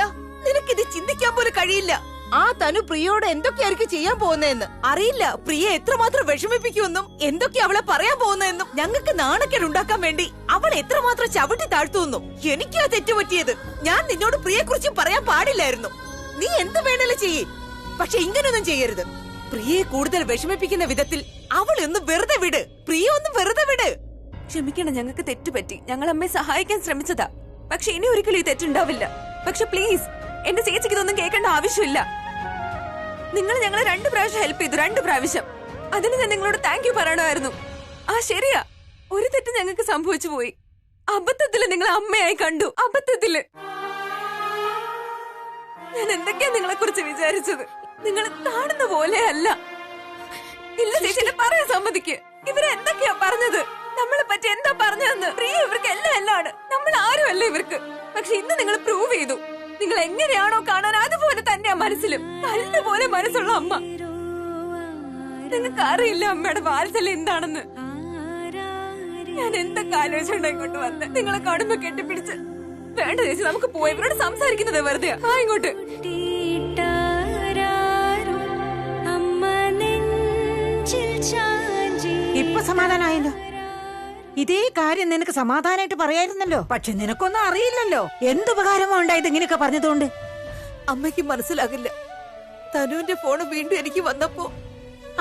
നിനക്കിത് ചിന്തിക്കാൻ പോലും കഴിയില്ല. ആ തനു പ്രിയയോട് എന്തൊക്കെയായിരിക്കും ചെയ്യാൻ പോകുന്നതെന്ന് അറിയില്ല. പ്രിയ എത്രമാത്രം വിഷമിപ്പിക്കുമെന്നും എന്തൊക്കെ അവളെ പറയാൻ പോകുന്നതെന്നും. ഞങ്ങൾക്ക് നാണക്കേട് ഉണ്ടാക്കാൻ വേണ്ടി അവൾ എത്രമാത്രം ചവിട്ടി താഴ്ത്തുവെന്നും. എനിക്കാ തെറ്റുപറ്റിയത്. ഞാൻ നിന്നോട് പ്രിയെ കുറിച്ച് പറയാൻ പാടില്ലായിരുന്നു. നീ എന്ത് വേണേലും ചെയ്യേ, പക്ഷെ ഇങ്ങനൊന്നും ചെയ്യരുത്. പ്രിയെ കൂടുതൽ വിഷമിപ്പിക്കുന്ന വിധത്തിൽ അവളെ ഒന്ന് വെറുതെ വിട്. പ്രിയ ഒന്ന് വെറുതെ വിട്. ക്ഷമിക്കണം, ഞങ്ങൾക്ക് തെറ്റുപറ്റി. ഞങ്ങൾ അമ്മയെ സഹായിക്കാൻ ശ്രമിച്ചതാ. പക്ഷെ ഇനി ഒരിക്കലും ഈ തെറ്റുണ്ടാവില്ല. പക്ഷെ പ്ലീസ്, എന്റെ ചേച്ചിക്ക് ഇതൊന്നും കേൾക്കേണ്ട ആവശ്യമില്ല. നിങ്ങൾ ഞങ്ങളെ 2 പ്രാവശ്യം ഹെൽപ്പ് ചെയ്തു. 2 പ്രാവശ്യം. അതിന് ഞാൻ നിങ്ങളോട് താങ്ക് യു പറയണമായിരുന്നു. ശരിയാ, ഒരു തെറ്റ് ഞങ്ങൾക്ക് സംഭവിച്ചു പോയി. അബദ്ധത്തില് നിങ്ങളെ അമ്മയായി കണ്ടു. അബദ്ധത്തില്. ഞാൻ എന്തൊക്കെയാ നിങ്ങളെ കുറിച്ച് വിചാരിച്ചത്? നിങ്ങൾ കാണുന്ന പോലെ അല്ല. ഇല്ല ചേച്ചി, എന്നെ പറയാൻ സമ്മതിക്ക്. ഇവരെ എന്തൊക്കെയാ പറഞ്ഞത്? നമ്മളെ പറ്റി എന്താ പറഞ്ഞതെന്ന്? പ്രിയ ഇവർക്ക് എല്ലാം ആണ്. നമ്മൾ ആരുമല്ല ഇവർക്ക്. പക്ഷെ ഇന്ന് നിങ്ങൾ പ്രൂവ് ചെയ്തു. നിങ്ങൾ എങ്ങനെയാണോ കാണാൻ അതുപോലെ തന്നെയാ മനസ്സിലും. നല്ലപോലെ മനസ്സുള്ള അമ്മ. നിങ്ങൾക്ക് അറിയില്ല അമ്മയുടെ വാത്സല്യം എന്താണെന്ന്. ഞാൻ എന്തൊക്കെ ആലോചിച്ചുണ്ടായിക്കൊണ്ട് വന്ന് നിങ്ങളെ കാണുമ്പോ കെട്ടിപ്പിടിച്ച് വേണ്ട ചേച്ചി നമുക്ക് പോയി ഇവരോട് സംസാരിക്കുന്നത് വെറുതെ. ഇങ്ങോട്ട് ഇപ്പൊ സമാധാനായല്ലോ. ഇതേ കാര്യം നിനക്ക് സമാധാനായിട്ട് പറയായിരുന്നല്ലോ. പക്ഷെ നിനക്കൊന്നും അറിയില്ലല്ലോ. എന്തുപകാരമാ ഉണ്ടായത് ഇങ്ങനെയൊക്കെ പറഞ്ഞതുകൊണ്ട്? അമ്മയ്ക്ക് മനസ്സിലാകില്ല. തനുവിന്റെ ഫോണ് വീണ്ടും എനിക്ക് വന്നപ്പോ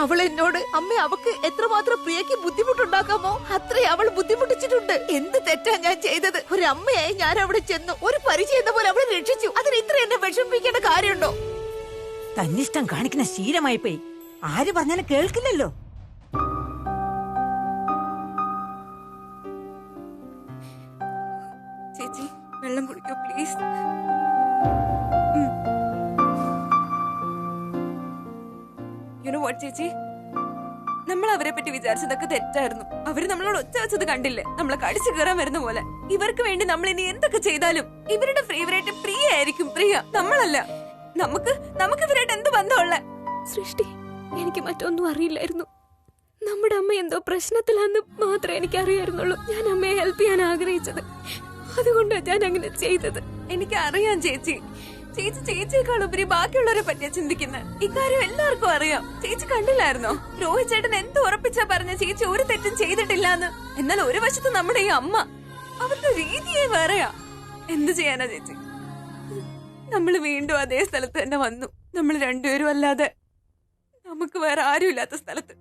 അവൾ എന്നോട് അമ്മ അവക്ക് എത്രമാത്രം പ്രിയക്ക് ബുദ്ധിമുട്ടുണ്ടാക്കാമോ അത്രേ അവൾ ബുദ്ധിമുട്ടിച്ചിട്ടുണ്ട്. എന്ത് തെറ്റാ ഞാൻ ചെയ്തത്? ഒരു അമ്മയായി ഞാൻ അവിടെ ചെന്നു ഒരു പരിചയം പോലെ അവളെ രക്ഷിച്ചു. അതിന് ഇത്ര എന്നെ വിഷമിപ്പിക്കേണ്ട കാര്യമുണ്ടോ? തന്നിഷ്ടം കാണിക്കുന്ന ശീലമായി പോയി. ആര് പറഞ്ഞാലും കേൾക്കില്ലല്ലോ. ചേച്ചി വെള്ളം കുടിക്കോ പ്ലീസ്. യുനോ വാട്ട് ചേച്ചി, നമ്മൾ അവരെ പറ്റി വിചാരിച്ചതൊക്കെ തെറ്റായിരുന്നു. അവര് നമ്മളോട് ഒച്ച വെച്ചത് കണ്ടില്ലേ, നമ്മളെ കടിച്ചു കയറാൻ വരുന്ന പോലെ. ഇവർക്ക് വേണ്ടി നമ്മൾ ഇനി എന്തൊക്കെ ചെയ്താലും ഇവരുടെ ഫേവറേറ്റ് പ്രിയ ആയിരിക്കും. പ്രിയ നമ്മളല്ല. നമുക്ക് ഇവരായിട്ട് എന്ത് ബന്ധമുള്ള? സൃഷ്ടി, എനിക്ക് മറ്റൊന്നും അറിയില്ലായിരുന്നു. നമ്മുടെ അമ്മ എന്തോ പ്രശ്നത്തിലാന്ന് മാത്രമേ എനിക്ക് അറിയായിരുന്നുള്ളൂ. ഞാൻ അമ്മയെ ഹെൽപ്പ് ചെയ്യാൻ ആഗ്രഹിച്ചത്, അതുകൊണ്ടാണ് ഞാൻ അങ്ങനെ ചെയ്തത്. എനിക്ക് അറിയാം ചേച്ചി. ചേച്ചിയേക്കാൾ ഉപരി ബാക്കിയുള്ളവരെ പറ്റിയാ ചിന്തിക്കുന്നത്. ഇക്കാര്യം എല്ലാവർക്കും അറിയാം. ചേച്ചി കണ്ടില്ലായിരുന്നോ രോഹിത് ചേട്ടൻ എന്ത് ഉറപ്പിച്ചാ പറഞ്ഞ ചേച്ചി ഒരു തെറ്റും ചെയ്തിട്ടില്ലാന്ന്. എന്നാൽ ഒരു വശത്ത് നമ്മുടെ ഈ അമ്മ, അവരുടെ രീതിയെ വേറെയാ. എന്ത് ചെയ്യാനാ ചേച്ചി? നമ്മൾ വീണ്ടും അതേ സ്ഥലത്ത് തന്നെ വന്നു. നമ്മൾ രണ്ടുപേരും അല്ലാതെ നമുക്ക് വേറെ ആരും ഇല്ലാത്ത സ്ഥലത്ത്.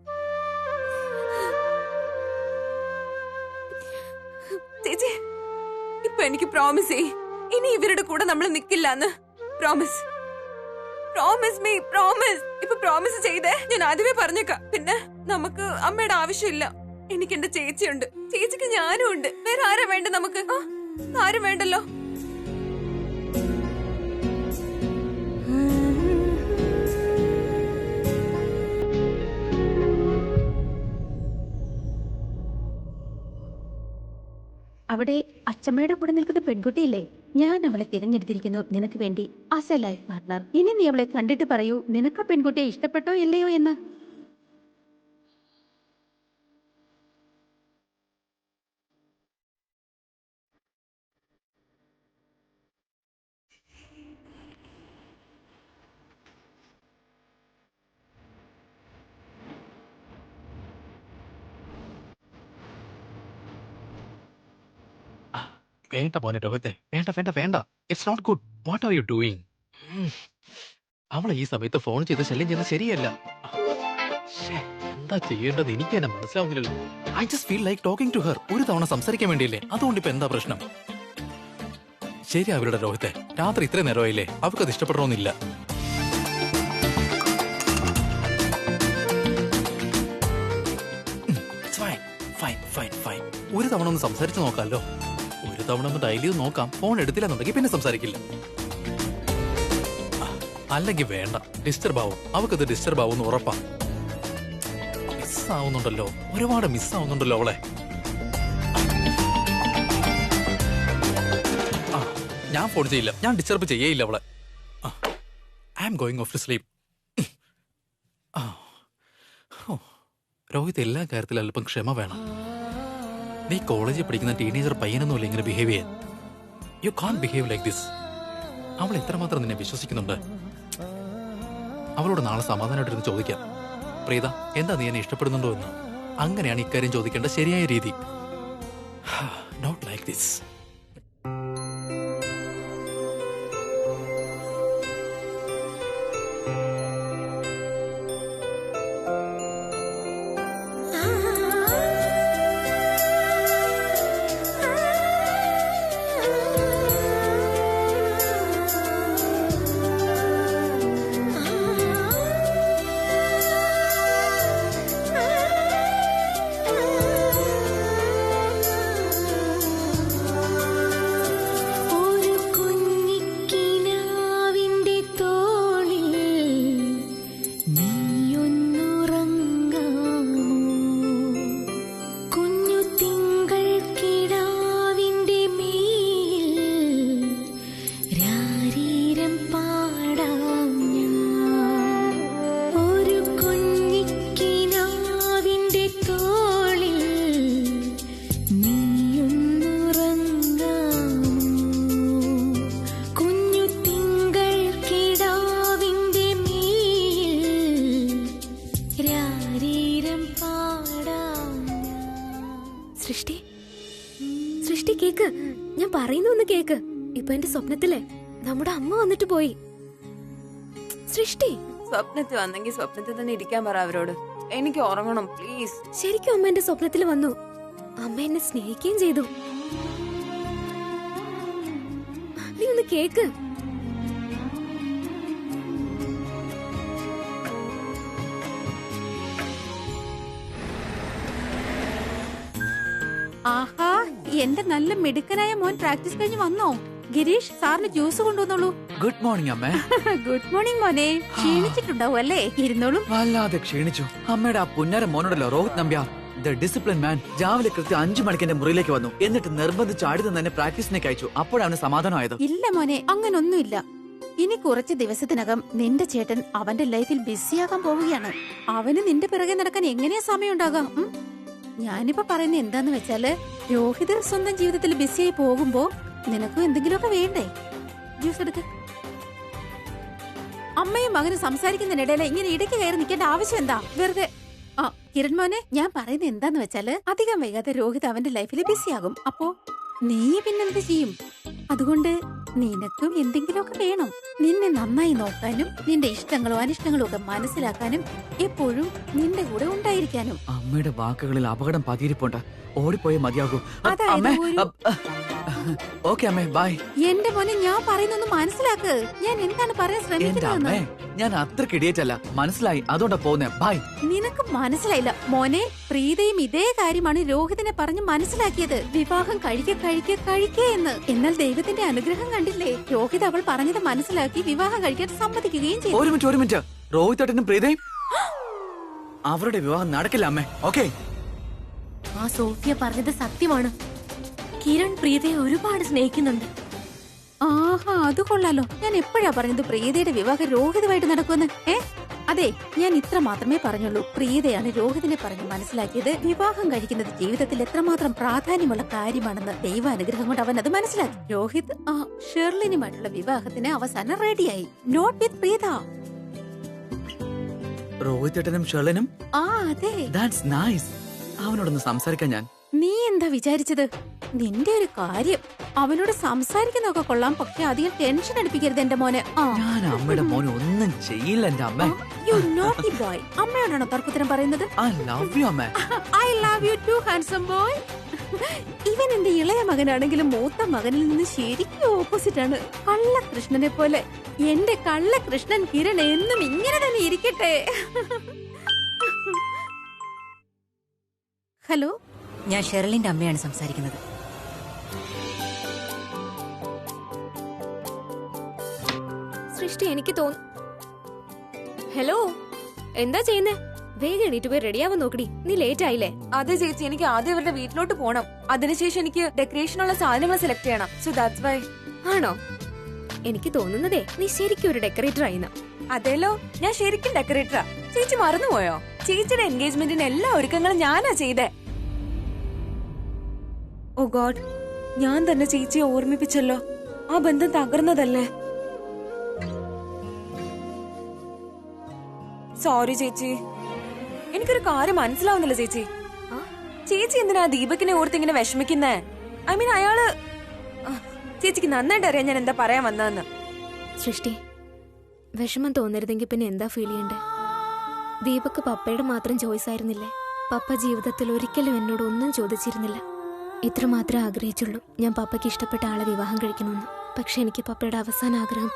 ചേച്ചി ഇപ്പൊ എനിക്ക് പ്രോമിസ് ചെയ്യ്, ഇനി ഇവരുടെ കൂടെ നമ്മൾ നിക്കില്ലാന്ന്. Promise, promise me, promise. ഇപ്പൊ പ്രോമിസ് ചെയ്തേ. ഞാൻ ആദ്യമേ പറഞ്ഞേക്കാം. പിന്നെ നമുക്ക് അമ്മയുടെ ആവശ്യമില്ല. എനിക്ക് എന്റെ ചേച്ചിയുണ്ട്, ചേച്ചിക്ക് ഞാനും ഉണ്ട്. വേറെ ആരാ വേണ്ട നമുക്ക്? ആരും വേണ്ടല്ലോ. അവിടെ അച്ഛമ്മയുടെ കൂടെ നിൽക്കുന്ന പെൺകുട്ടിയില്ലേ, ഞാൻ അവളെ തിരഞ്ഞെടുത്തിരിക്കുന്നു നിനക്ക് വേണ്ടി ആസ് എ ലൈഫ് പാർട്ണർ. ഇനി നീ അവളെ കണ്ടിട്ട് പറയൂ, നിനക്ക് ആ പെൺകുട്ടിയെ ഇഷ്ടപ്പെട്ടോ ഇല്ലയോ എന്ന്. വേണ്ട മോനെ രോഹിത്തെ, വേണ്ട വേണ്ട വേണ്ട. It's not good. What are you doing? അവളെ ഈ സമയത്ത് ഫോൺ ചെയ്ത് ശല്യം ചെയ്യുന്നത് ശരിയല്ല. ശ്ശേ, എന്താ ചെയ്യേണ്ടത് എനിക്ക് തന്നെ മനസ്സിലാവുന്നില്ലല്ലോ. I just feel like talking to her. ഒരു തവണ സംസാരിക്കാൻ വേണ്ടിയില്ലേ, അതുകൊണ്ട് ഇപ്പൊ എന്താ പ്രശ്നം? ശരി അവരുടെ രോഹിത്തെ, രാത്രി ഇത്രയും നേരമായില്ലേ, അവർക്കത് ഇഷ്ടപ്പെടണമെന്നില്ല. ഒരു തവണ ഒന്ന് സംസാരിച്ചു നോക്കാമല്ലോ. ഒരു തവണ ഒന്ന് ഡയലി നോക്കാം. ഫോൺ എടുത്തില്ലെന്നുണ്ടെങ്കിൽ പിന്നെ സംസാരിക്കില്ല. അല്ലെങ്കിൽ വേണ്ട, ഡിസ്റ്റർബ് ആവും. അവക്കത് ഡിസ്റ്റർബ് ആവും ഉറപ്പാ. മിസ്സാവുന്നുണ്ടല്ലോ, ഒരുപാട് മിസ്സാവുന്നുണ്ടല്ലോ അവളെ. ഞാൻ ഫോൺ ചെയ്യില്ല, ഞാൻ ഡിസ്റ്റർബ് ചെയ്യേയില്ല അവളെ. I am going off to sleep. Rohit എല്ലാ കാര്യത്തിലും അല്പം ക്ഷമ വേണം. നീ കോളേജിൽ പഠിക്കുന്ന ടീനേജർ പയ്യനൊന്നുമില്ല ഇങ്ങനെ ബിഹേവ് ചെയ്യാൻ. You can't behave like this. അവൾ എത്രമാത്രം നിന്നെ വിശ്വസിക്കുന്നുണ്ട്. അവളോട് നാളെ സമാധാനമായിട്ടിരുന്ന് ചോദിക്കാം, പ്രീത എന്താ നീ എന്നെ ഇഷ്ടപ്പെടുന്നുണ്ടോ എന്ന്. അങ്ങനെയാണ് ഇക്കാര്യം ചോദിക്കേണ്ട ശരിയായ രീതി. Not like this. Srishti cake, ഞാൻ പറയുന്നു കേക്ക്. ഇപ്പൊ എന്റെ സ്വപ്നത്തിലെ നമ്മുടെ അമ്മ വന്നിട്ട് പോയി. സൃഷ്ടി, സ്വപ്നത്തിൽ വന്നെങ്കിൽ സ്വപ്നത്തിൽ തന്നെ ഇരിക്കാൻ പറ അവരോട്. എനിക്ക് ഉറങ്ങണം പ്ലീസ്. ശരിക്കും അമ്മ എന്റെ സ്വപ്നത്തിൽ വന്നു. അമ്മ എന്നെ സ്നേഹിക്കുകയും ചെയ്തു. നീ ഒന്ന് കേക്ക്. എന്റെ നല്ല മിടുക്കനായ മോൻ പ്രാക്ടീസ് കഴിഞ്ഞ് വന്നോ? ഗിരീഷ് സാറിന് ജ്യൂസ് കൊണ്ടുവന്നോളൂ. ഗുഡ് മോർണിംഗ് അമ്മേ. ഗുഡ് മോർണിംഗ് മോനെ. ക്ഷീണിച്ചിട്ടുണ്ടാവും അല്ലേ? ഇരുന്നോളും. വല്ലാതെ ക്ഷീണിച്ചു. അമ്മയുടെ ആ പുന്നാര മോനോടല്ലോ രോഹിത് നമ്പ്യാർ, ദ ഡിസിപ്ലിൻ മാൻ, രാവിലെ കൃത്യം 5 മണിക്ക് എന്റെ മുറിയിലേക്ക് വന്നു. എന്നിട്ട് നിർബന്ധിച്ച് ആടി തന്നെ പ്രാക്ടീസിനേക്ക് അയച്ചു. അപ്പോഴാണ് സമാധാനമായത്. ഇല്ല മോനെ, അങ്ങനൊന്നുമില്ല. ഇനി കുറച്ച് ദിവസത്തിനകം നിന്റെ ചേട്ടൻ അവന്റെ ലൈഫിൽ ബിസിയാകാൻ പോവുകയാണ്. അവന് നിന്റെ പിറകെ നടക്കാൻ എങ്ങനെയാ സമയം ഉണ്ടാകാം? ഞാനിപ്പോ പറയുന്നത് എന്താന്ന് വെച്ചാല്, രോഹിത് സ്വന്തം ജീവിതത്തിൽ ബിസിയായി പോകുമ്പോ നിനക്കും എന്തെങ്കിലുമൊക്കെ വേണ്ടേ? ജ്യൂസ് എടുക്ക. അമ്മയും മകനും സംസാരിക്കുന്നതിനിടയില് ഇങ്ങനെ ഇടയ്ക്ക് കയറി നിൽക്കേണ്ട ആവശ്യം എന്താ? വെറുതെ. ആ കിരൺ മോനെ, ഞാൻ പറയുന്നത് എന്താന്ന് വെച്ചാല്, അധികം വൈകാതെ രോഹിത് അവന്റെ ലൈഫിൽ ബിസിയാകും. അപ്പോ നീ പിന്നെന്ത് ചെയ്യും? അതുകൊണ്ട് നിനക്കും എന്തെങ്കിലുമൊക്കെ വേണം. നിന്നെ നന്നായി നോക്കാനും നിന്റെ ഇഷ്ടങ്ങളും അനിഷ്ടങ്ങളും ഒക്കെ മനസ്സിലാക്കാനും എപ്പോഴും നിന്റെ കൂടെ ഉണ്ടായിരിക്കാനും. അമ്മയുടെ വാക്കുകളിൽ അപകടം പതിയിരിപ്പുണ്ട്. ഓടിപ്പോയേ മതിയാകൂ. ഓക്കെ അമ്മേ, ബൈ. എന്റെ മോനെ, ഞാൻ പറയുന്നൊന്ന് മനസ്സിലാക്ക്. ഞാൻ എന്താണ് പറയാൻ ശ്രമിക്കുന്നത്? ഞാൻ അത്രക്ക് ഇഡിയറ്റ് അല്ല, മനസ്സിലായി. അതുകൊണ്ടാ പോകുന്നേ. ബൈ. നിനക്ക് മനസ്സിലായില്ല മോനെ. പ്രീതയും ഇതേ കാര്യമാണ് രോഹിതിനെ പറഞ്ഞ് മനസ്സിലാക്കിയത്. വിവാഹം കഴിക്കേ എന്ന്. എന്നാൽ ദൈവത്തിന്റെ അനുഗ്രഹം കണ്ടില്ലേ? രോഹിത് അവൾ പറഞ്ഞത് മനസ്സിലാക്കി വിവാഹം കഴിക്കാൻ സമ്മതിക്കുകയും ചെയ്തു. ഒരു മിനിറ്റ്. രോഹിത് ഏട്ടനും പ്രീതയും അവരുടെ വിവാഹം നടക്കില്ല അമ്മേ. ഓക്കെ. ആ സോഫിയ പറഞ്ഞത് സത്യമാണ്. കിരൺ പ്രീതയെ ഒരുപാട് സ്നേഹിക്കുന്നുണ്ട്. ആഹാ, അത് കൊള്ളാലോ. ഞാൻ എപ്പോഴാ പറഞ്ഞത് പ്രീതയുടെ വിവാഹം രോഹിതുമായിട്ട് നടക്കുമെന്ന്? അതെ, ഞാൻ ഇത്ര മാത്രമേ പറഞ്ഞുള്ളൂ. പ്രീതയാണ് രോഹിതിനെ പറഞ്ഞ് മനസ്സിലാക്കിയത്. വിവാഹം കഴിക്കുന്നത് ജീവിതത്തിൽ എത്രമാത്രം പ്രാധാന്യമുള്ള കാര്യമാണെന്ന്. ദൈവാനുഗ്രഹം കൊണ്ട് അവൻ അത് മനസ്സിലാക്കി. രോഹിത് ആ ഷെർലിനുമായിട്ടുള്ള വിവാഹത്തിന് അവസാനം റെഡിയായി. Not with Preetha. രോഹിത് ഏട്ടനും ഷെർലിനും? ആ അതെ. That's nice. അവനോടൊന്ന് സംസാരിക്കാൻ ഞാൻ. നീ എന്താ വിചാരിച്ചത്? നിന്റെ ഒരു കാര്യം, അവനോട് സംസാരിക്കുന്നൊക്കെ കൊള്ളാം, പക്ഷെ അധികം ടെൻഷൻ അടുപ്പിക്കരുത് എന്റെ മോനെ. ഞാൻ അമ്മയുടെ മോനെ ഒന്നും ചെയ്യില്ല എന്റെ അമ്മ. You naughty boy. അമ്മയോടാണോ തർക്കുത്തരം പറയുന്നത്? ഐ ലവ് യു അമ്മ. I love you too handsome boy. ഇവൻ എന്റെ ഇളയ മകനാണെങ്കിലും മൂത്ത മകനിൽ നിന്ന് ശരിക്കും ഓപ്പോസിറ്റ് ആണ്. കള്ളകൃഷ്ണനെ പോലെ. എന്റെ കള്ളകൃഷ്ണൻ കിരൺ എന്നും ഇങ്ങനെ തന്നെ ഇരിക്കട്ടെ. ഹലോ, ഞാൻ ഷെർലിന്റെ അമ്മയാണ് സംസാരിക്കുന്നത്. സൃഷ്ടി, എനിക്ക് തോന്നുന്നു. ഹലോ, എന്താ ചെയ്യുന്നേ? വേഗം എണീറ്റ് പോയി റെഡിയാവാൻ നോക്കടി. നീ ലേറ്റ് ആയില്ലേ? അതെ ചേച്ചി, എനിക്ക് ആദ്യം ഇവരുടെ വീട്ടിലോട്ട് പോണം. അതിനുശേഷം എനിക്ക് ഡെക്കറേഷനുള്ള സാധനങ്ങൾ സെലക്ട് ചെയ്യണം. So that's why. ആണോ? എനിക്ക് തോന്നുന്നതേ നീ ശരിക്കും ഒരു ഡെക്കറേറ്റർ ആയിന്ന. അതെല്ലോ, ഞാൻ ശരിക്കും ഡെക്കറേറ്ററാ. ചേച്ചി മറന്നുപോയോ? ചേച്ചിയുടെ എൻഗേജ്മെന്റിന് എല്ലാ ഒരുക്കങ്ങളും ഞാനാ ചെയ്തേ. ഓ ഗോഡ്, ഞാൻ തന്നെ ചേച്ചിയെ ഓർമ്മിപ്പിച്ചല്ലോ. ആ ബന്ധം തകർന്നതല്ലേ? സോറി ചേച്ചി. എനിക്കൊരു കാര്യം മനസ്സിലാവുന്നില്ല ചേച്ചി. ചേച്ചി എന്തിനാ ദീപകിനെ ഓർത്ത് ഇങ്ങനെ വിഷമിക്കുന്നേ? ഐ മീൻ, അയാള് ചേച്ചിക്ക് നന്നായിട്ട് അറിയാം ഞാൻ എന്താ പറയാൻ വന്നതെന്ന്. സൃഷ്ടി, വിഷമം തോന്നരുതെങ്കിൽ പിന്നെ എന്താ ഫീൽ ചെയ്യണ്ടേ? ദീപക് പപ്പയുടെ മാത്രം ചോയ്സ് ആയിരുന്നില്ലേ? പപ്പ ജീവിതത്തിൽ ഒരിക്കലും എന്നോട് ഒന്നും ചോദിച്ചിരുന്നില്ല. ഇത്രമാത്രമേ ആഗ്രഹിച്ചുള്ളൂ, ഞാൻ പപ്പയ്ക്ക് ഇഷ്ടപ്പെട്ട ആളെ വിവാഹം കഴിക്കണമെന്ന്. പക്ഷെ എനിക്ക് പപ്പയുടെ അവസാന ആഗ്രഹം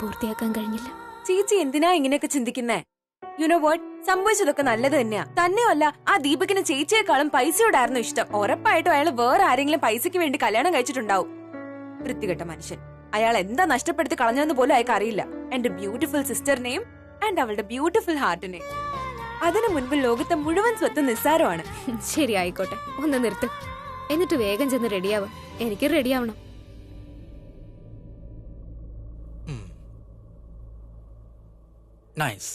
പൂർത്തിയാക്കാൻ കഴിഞ്ഞില്ല. ചേച്ചി എന്തിനാ ഇങ്ങനെയൊക്കെ ചിന്തിക്കുന്നേ? യുനോ വാട്ട്, സംഭവിച്ചതൊക്കെ നല്ലത് തന്നെയാ. തന്നെയല്ല, ആ ദീപകിന് ചേച്ചിയെക്കാളും പൈസയോടായിരുന്നു ഇഷ്ടം. ഉറപ്പായിട്ടും അയാൾ വേറെ ആരെങ്കിലും പൈസയ്ക്ക് വേണ്ടി കല്യാണം കഴിച്ചിട്ടുണ്ടാവും. വൃത്തികെട്ട മനുഷ്യൻ. അയാൾ എന്താ നഷ്ടപ്പെടുത്തി കളഞ്ഞെന്ന് പോലും അയാൾക്ക് അറിയില്ല. എന്റെ ബ്യൂട്ടിഫുൾ സിസ്റ്ററിനെയും ആൻഡ് അവളുടെ ബ്യൂട്ടിഫുൾ ഹാർട്ടിനെയും. അതിനു മുൻപ് ലോകത്തെ മുഴുവൻ സ്വത്ത് നിസ്സാരമാണ്. ശരി, ആയിക്കോട്ടെ, ഒന്ന് നിർത്ത്. എന്നിട്ട് വേഗം ചെന്ന് റെഡിയാവാം. എനിക്ക് റെഡിയാവണം. നൈസ്.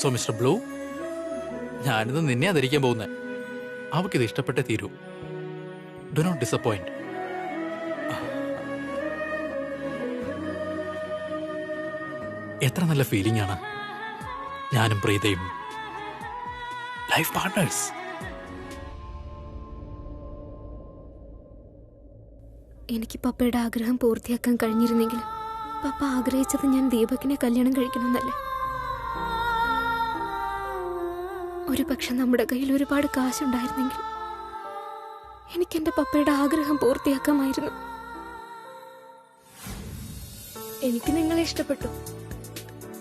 സോ മിസ്റ്റർ ബ്ലൂ, ഞാനിത് നിന്നെ ധരിക്കാൻ പോകുന്നേ. അവക്കിത് ഇഷ്ടപ്പെട്ടേ തീരൂ. Do not disappoint. എത്ര നല്ല ഫീലിംഗ് ആണ്. ഞാനും പ്രീതയും ലൈഫ് പാർട്ട്നേഴ്സ്. എനിക്ക് പപ്പയുടെ ആഗ്രഹം പൂർത്തിയാക്കാൻ കഴിഞ്ഞിരുന്നെങ്കിൽ, പപ്പ ആഗ്രഹിച്ചത് ഞാൻ ദീപകിനെ കല്യാണം കഴിക്കണമെന്നല്ല. ഒരു പക്ഷെ നമ്മുടെ കയ്യിൽ ഒരുപാട് കാശുണ്ടായിരുന്നെങ്കിൽ എനിക്ക് എന്റെ പപ്പയുടെ ആഗ്രഹം പൂർത്തിയാക്കാമായിരുന്നു. എനിക്ക് നിങ്ങളെ ഇഷ്ടപ്പെട്ടു.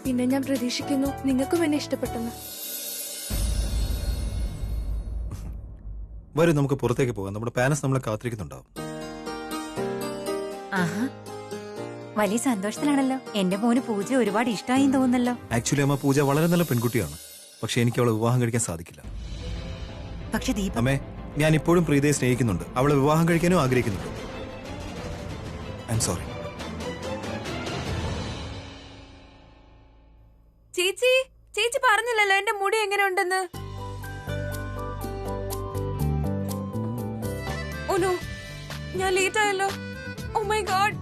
പിന്നെ ഞാൻ പ്രതീക്ഷിക്കുന്നു നിങ്ങൾക്കും എന്നെ ഇഷ്ടപ്പെട്ടെന്ന്. വരും, നമുക്ക് പുറത്തേക്ക് പോകാം. നമ്മുടെ പാരന്റ്സ് നമ്മളെ കാത്തിരിക്കുന്നുണ്ടാവും. ആഹാ, വലിയ സന്തോഷത്തിലാണല്ലോ. എന്റെ മോന് പൂജ ഒരുപാട് ഇഷ്ടമായി തോന്നുന്നല്ലോ. ആക്ച്വലി അമ്മ, പൂജ വളരെ നല്ല പെൺകുട്ടിയാണ്. പക്ഷെ എനിക്ക് അവളെ വിവാഹം കഴിക്കാൻ സാധിക്കില്ല. പക്ഷെ ദീപ, അമ്മേ, ഞാൻ ഇപ്പോഴും പ്രീതയെ സ്നേഹിക്കുന്നുണ്ട്. അവളെ വിവാഹം കഴിക്കാനും ആഗ്രഹിക്കുന്നുണ്ട്. I am sorry. ചേച്ചി ചേച്ചി പറഞ്ഞില്ലല്ലോ എന്റെ മുടി എങ്ങനെ ഉണ്ടെന്ന്. ഓ നോ, ഞാൻ ലേറ്റ് ആയല്ലോ. Oh my god.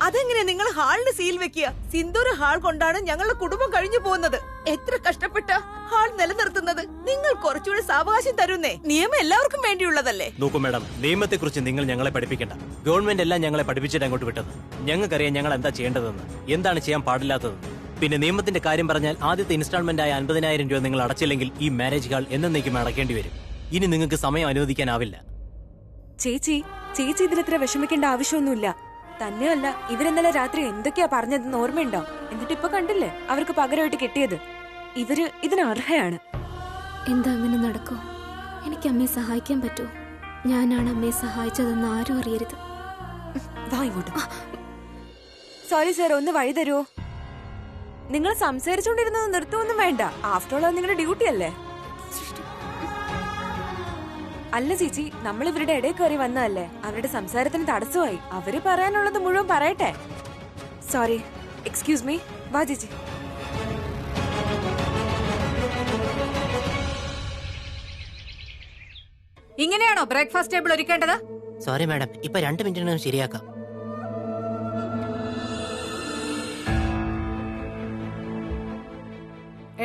അതെങ്ങനെ നിങ്ങൾ ഹാളിന് സീൽ വെക്കുക? സിന്ദൂര ഹാൾ കൊണ്ടാണ് ഞങ്ങളുടെ കുടുംബം കഴിഞ്ഞു പോകുന്നത്. എത്ര കഷ്ടപ്പെട്ട ഹാൾ നിലനിർത്തുന്നത്. നിങ്ങൾ കുറച്ചുകൂടി സാവകാശം തരുന്നേ. നിയമം എല്ലാവർക്കും വേണ്ടിയുള്ളതല്ലേ? നോക്കൂ മാഡം, നിയമത്തെക്കുറിച്ച് നിങ്ങൾ ഞങ്ങളെ പഠിപ്പിക്കണ്ട. ഗവൺമെന്റ് എല്ലാം ഞങ്ങളെ പഠിപ്പിച്ചിട്ട് അങ്ങോട്ട് വിട്ടത്. ഞങ്ങൾക്കറിയാം ഞങ്ങൾ എന്താ ചെയ്യേണ്ടതെന്ന്, എന്താണ് ചെയ്യാൻ പാടില്ലാത്തതെന്ന്. പിന്നെ നിയമത്തിന്റെ കാര്യം പറഞ്ഞാൽ ആദ്യത്തെ ഇൻസ്റ്റാൾമെന്റ് ആയ 50,000 രൂപ നിങ്ങൾ അടച്ചില്ലെങ്കിൽ ഈ മാരേജ് ഹാൾ എന്നേക്കും അടക്കേണ്ടി വരും. ഇനി നിങ്ങൾക്ക് സമയം അനുവദിക്കാനാവില്ല. ചേച്ചി ചേച്ചി ഇതിലിത്ര വിഷമിക്കേണ്ട ആവശ്യമൊന്നുമില്ല. തന്നെയല്ല, ഇവരെന്നലെ രാത്രി എന്തൊക്കെയാ പറഞ്ഞതെന്ന് ഓർമ്മയുണ്ടോ? എന്നിട്ട് ഇപ്പൊ കണ്ടില്ലേ അവർക്ക് പകരമായിട്ട് കിട്ടിയത്. ഇവര് ഇതിന് അർഹയാണ്. എന്താ അങ്ങനെ നടക്കോ? എനിക്ക് അമ്മയെ സഹായിക്കാൻ പറ്റുമോ? ഞാനാണ് അമ്മയെ സഹായിച്ചതെന്ന് ആരും അറിയരുത്. വാ ഇങ്ങോട്ട്. സോറി സാർ, ഒന്ന് വഴി തരുമോ? നിങ്ങൾ സംസാരിച്ചുകൊണ്ടിരുന്നത് നിർത്തുമൊന്നും വേണ്ട. ആഫ്റ്റർ ഓൾ നിങ്ങളുടെ ഡ്യൂട്ടി അല്ലേ? അല്ല ചേച്ചി, നമ്മൾ ഇവരുടെ ഇടയിൽ കയറി വന്നതല്ലേ. അവരുടെ സംസാരത്തിന് തടസ്സമായി. അവര് പറയാനുള്ളത് മുഴുവൻ പറയട്ടെ. Sorry, excuse me. വാ ചേച്ചി. ഇങ്ങനെയാണോ ബ്രേക്ക്ഫാസ്റ്റ് ടേബിൾ ഒരുക്കേണ്ടത്? സോറി മാഡം, ഇപ്പൊ 2 മിനിറ്റിനകം ശരിയാക്കാം.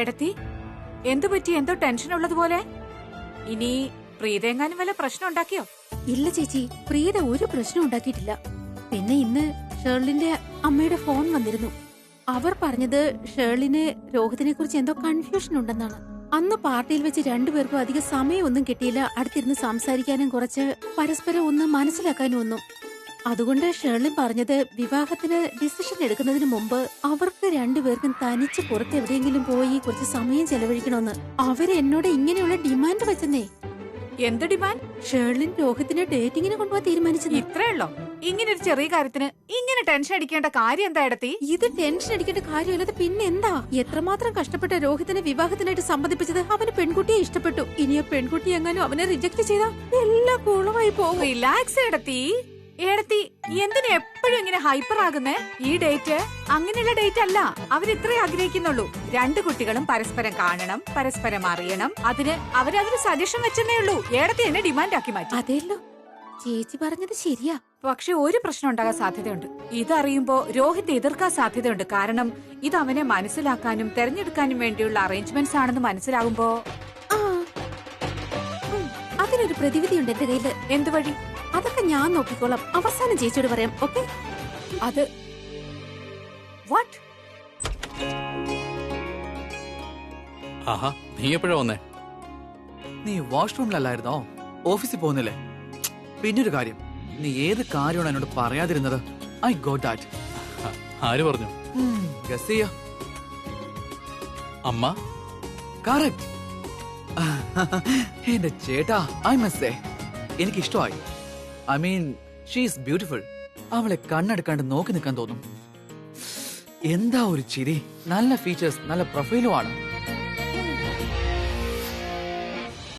എടത്തി, എന്തു പറ്റി? എന്തോ ടെൻഷൻ ഉള്ളതുപോലെ. ഇനി പ്രീതെങ്ങാനും വല്ല പ്രശ്നം ഉണ്ടാക്കിയോ? ഇല്ല ചേച്ചി, പ്രിയത ഒരു പ്രശ്നം ഉണ്ടാക്കിയിട്ടില്ല. പിന്നെ ഇന്ന് ഷേർലിന്റെ അമ്മയുടെ ഫോൺ വന്നിരുന്നു. അവർ പറഞ്ഞത് ഷേർലിന് രോഹിതിനെ കുറിച്ച് എന്തോ കൺഫ്യൂഷൻ ഉണ്ടെന്നാണ്. അന്ന് പാർട്ടിയിൽ വെച്ച് രണ്ടുപേർക്കും അധികം സമയമൊന്നും കിട്ടിയില്ല അടുത്തിരുന്ന് സംസാരിക്കാനും കുറച്ച് പരസ്പരം ഒന്ന് മനസ്സിലാക്കാനും ഒന്നും. അതുകൊണ്ട് ഷേർലിൻ പറഞ്ഞത് വിവാഹത്തിന് ഡിസിഷൻ എടുക്കുന്നതിന് മുമ്പ് അവർക്ക് രണ്ടുപേർക്കും തനിച്ച് പുറത്ത് എവിടെയെങ്കിലും പോയി കുറച്ച് സമയം ചെലവഴിക്കണമെന്ന്. അവര് എന്നോട് ഇങ്ങനെയുള്ള ഡിമാൻഡ് വെച്ചെന്നേ. എന്ത് ഡിമാൻഡ്? ഷേർലിൻ രോഹിതിനെ ഡേറ്റിങ്ങിന് കൊണ്ടുപോകാൻ തീരുമാനിച്ചത്. ഇത്രയുള്ളോ? ഇങ്ങനെ ഒരു ചെറിയ കാര്യത്തിന് ഇങ്ങനെ ടെൻഷൻ അടിക്കേണ്ട കാര്യം എന്താ എടത്തി? ഇത് ടെൻഷൻ അടിക്കേണ്ട കാര്യമല്ലാതെ പിന്നെ എന്താ? എത്രമാത്രം കഷ്ടപ്പെട്ട രോഹിതിനെ വിവാഹത്തിനായിട്ട് സമ്മതിപ്പിച്ചത്. അവന് പെൺകുട്ടിയെ ഇഷ്ടപ്പെട്ടു. ഇനി ആ പെൺകുട്ടി എങ്ങാനും അവനെ റിജക്ട് ചെയ്താ എല്ലാം കുളമായി പോകും. റിലാക്സ് എടത്തി. എടത്തി, എന്തിനാ എപ്പോഴും ഇങ്ങനെ ഹൈപ്പർ ആകുന്നേ? ഈ ഡേറ്റ് അങ്ങനെയുള്ള ഡേറ്റ് അല്ല. അവരിത്രേ ആഗ്രഹിക്കുന്നുള്ളൂ. 2 കുട്ടികളും പരസ്പരം കാണണം, പരസ്പരം അറിയണം. അവരതിന് സജഷൻ വെച്ചെന്നേ ഉള്ളൂ. ഏടത്തി എന്നെ ഡിമാൻഡ് ആക്കി മാറ്റി. അതെല്ലോ, ചേച്ചി പറഞ്ഞത് ശരിയാ. പക്ഷെ ഒരു പ്രശ്നം ഉണ്ടാകാൻ സാധ്യതയുണ്ട്. ഇതറിയുമ്പോ രോഹിത് എതിർക്കാൻ സാധ്യതയുണ്ട്. കാരണം ഇത് അവനെ മനസ്സിലാക്കാനും തെരഞ്ഞെടുക്കാനും വേണ്ടിയുള്ള അറേഞ്ച്മെന്റ്സ് ആണെന്ന് മനസ്സിലാകുമ്പോ അതിനൊരു പ്രതിവിധിയുണ്ട് എന്റെ കയ്യില്. എന്ത് വഴി? അതൊക്കെ ഞാൻ നോക്കിക്കോളാം. അവസാനം ചേച്ചിയോട് പറയാം. ഓക്കെ? അത് വാട്ട്? ആഹാ, നീ എപ്പോഴാ വന്നേ? നീ വാഷ്റൂമിലല്ലായിരുന്നോ? ഓഫീസിൽ പോകുന്നില്ലേ? പിന്നൊരു കാര്യം, നീ ഏത് കാര്യമാണ് എന്നോട് പറയാതിരുന്നത്? I got that. ആര് പറഞ്ഞു? ഗസ് ചെയ്യാ. അമ്മ. കറക്റ്റ്. എന്റെ ചേട്ടാ, ഐ മസ്റ്റ് സേ, എനിക്ക് ഇഷ്ടമായി. I mean, she is beautiful. അവളെ കണ്ണെടുക്കാണ്ട് നോക്കി നിൽക്കാൻ തോന്നും. എന്താ ഒരു ചിരി, നല്ല ഫീച്ചേഴ്സ്, നല്ല പ്രൊഫൈലും ആണ്.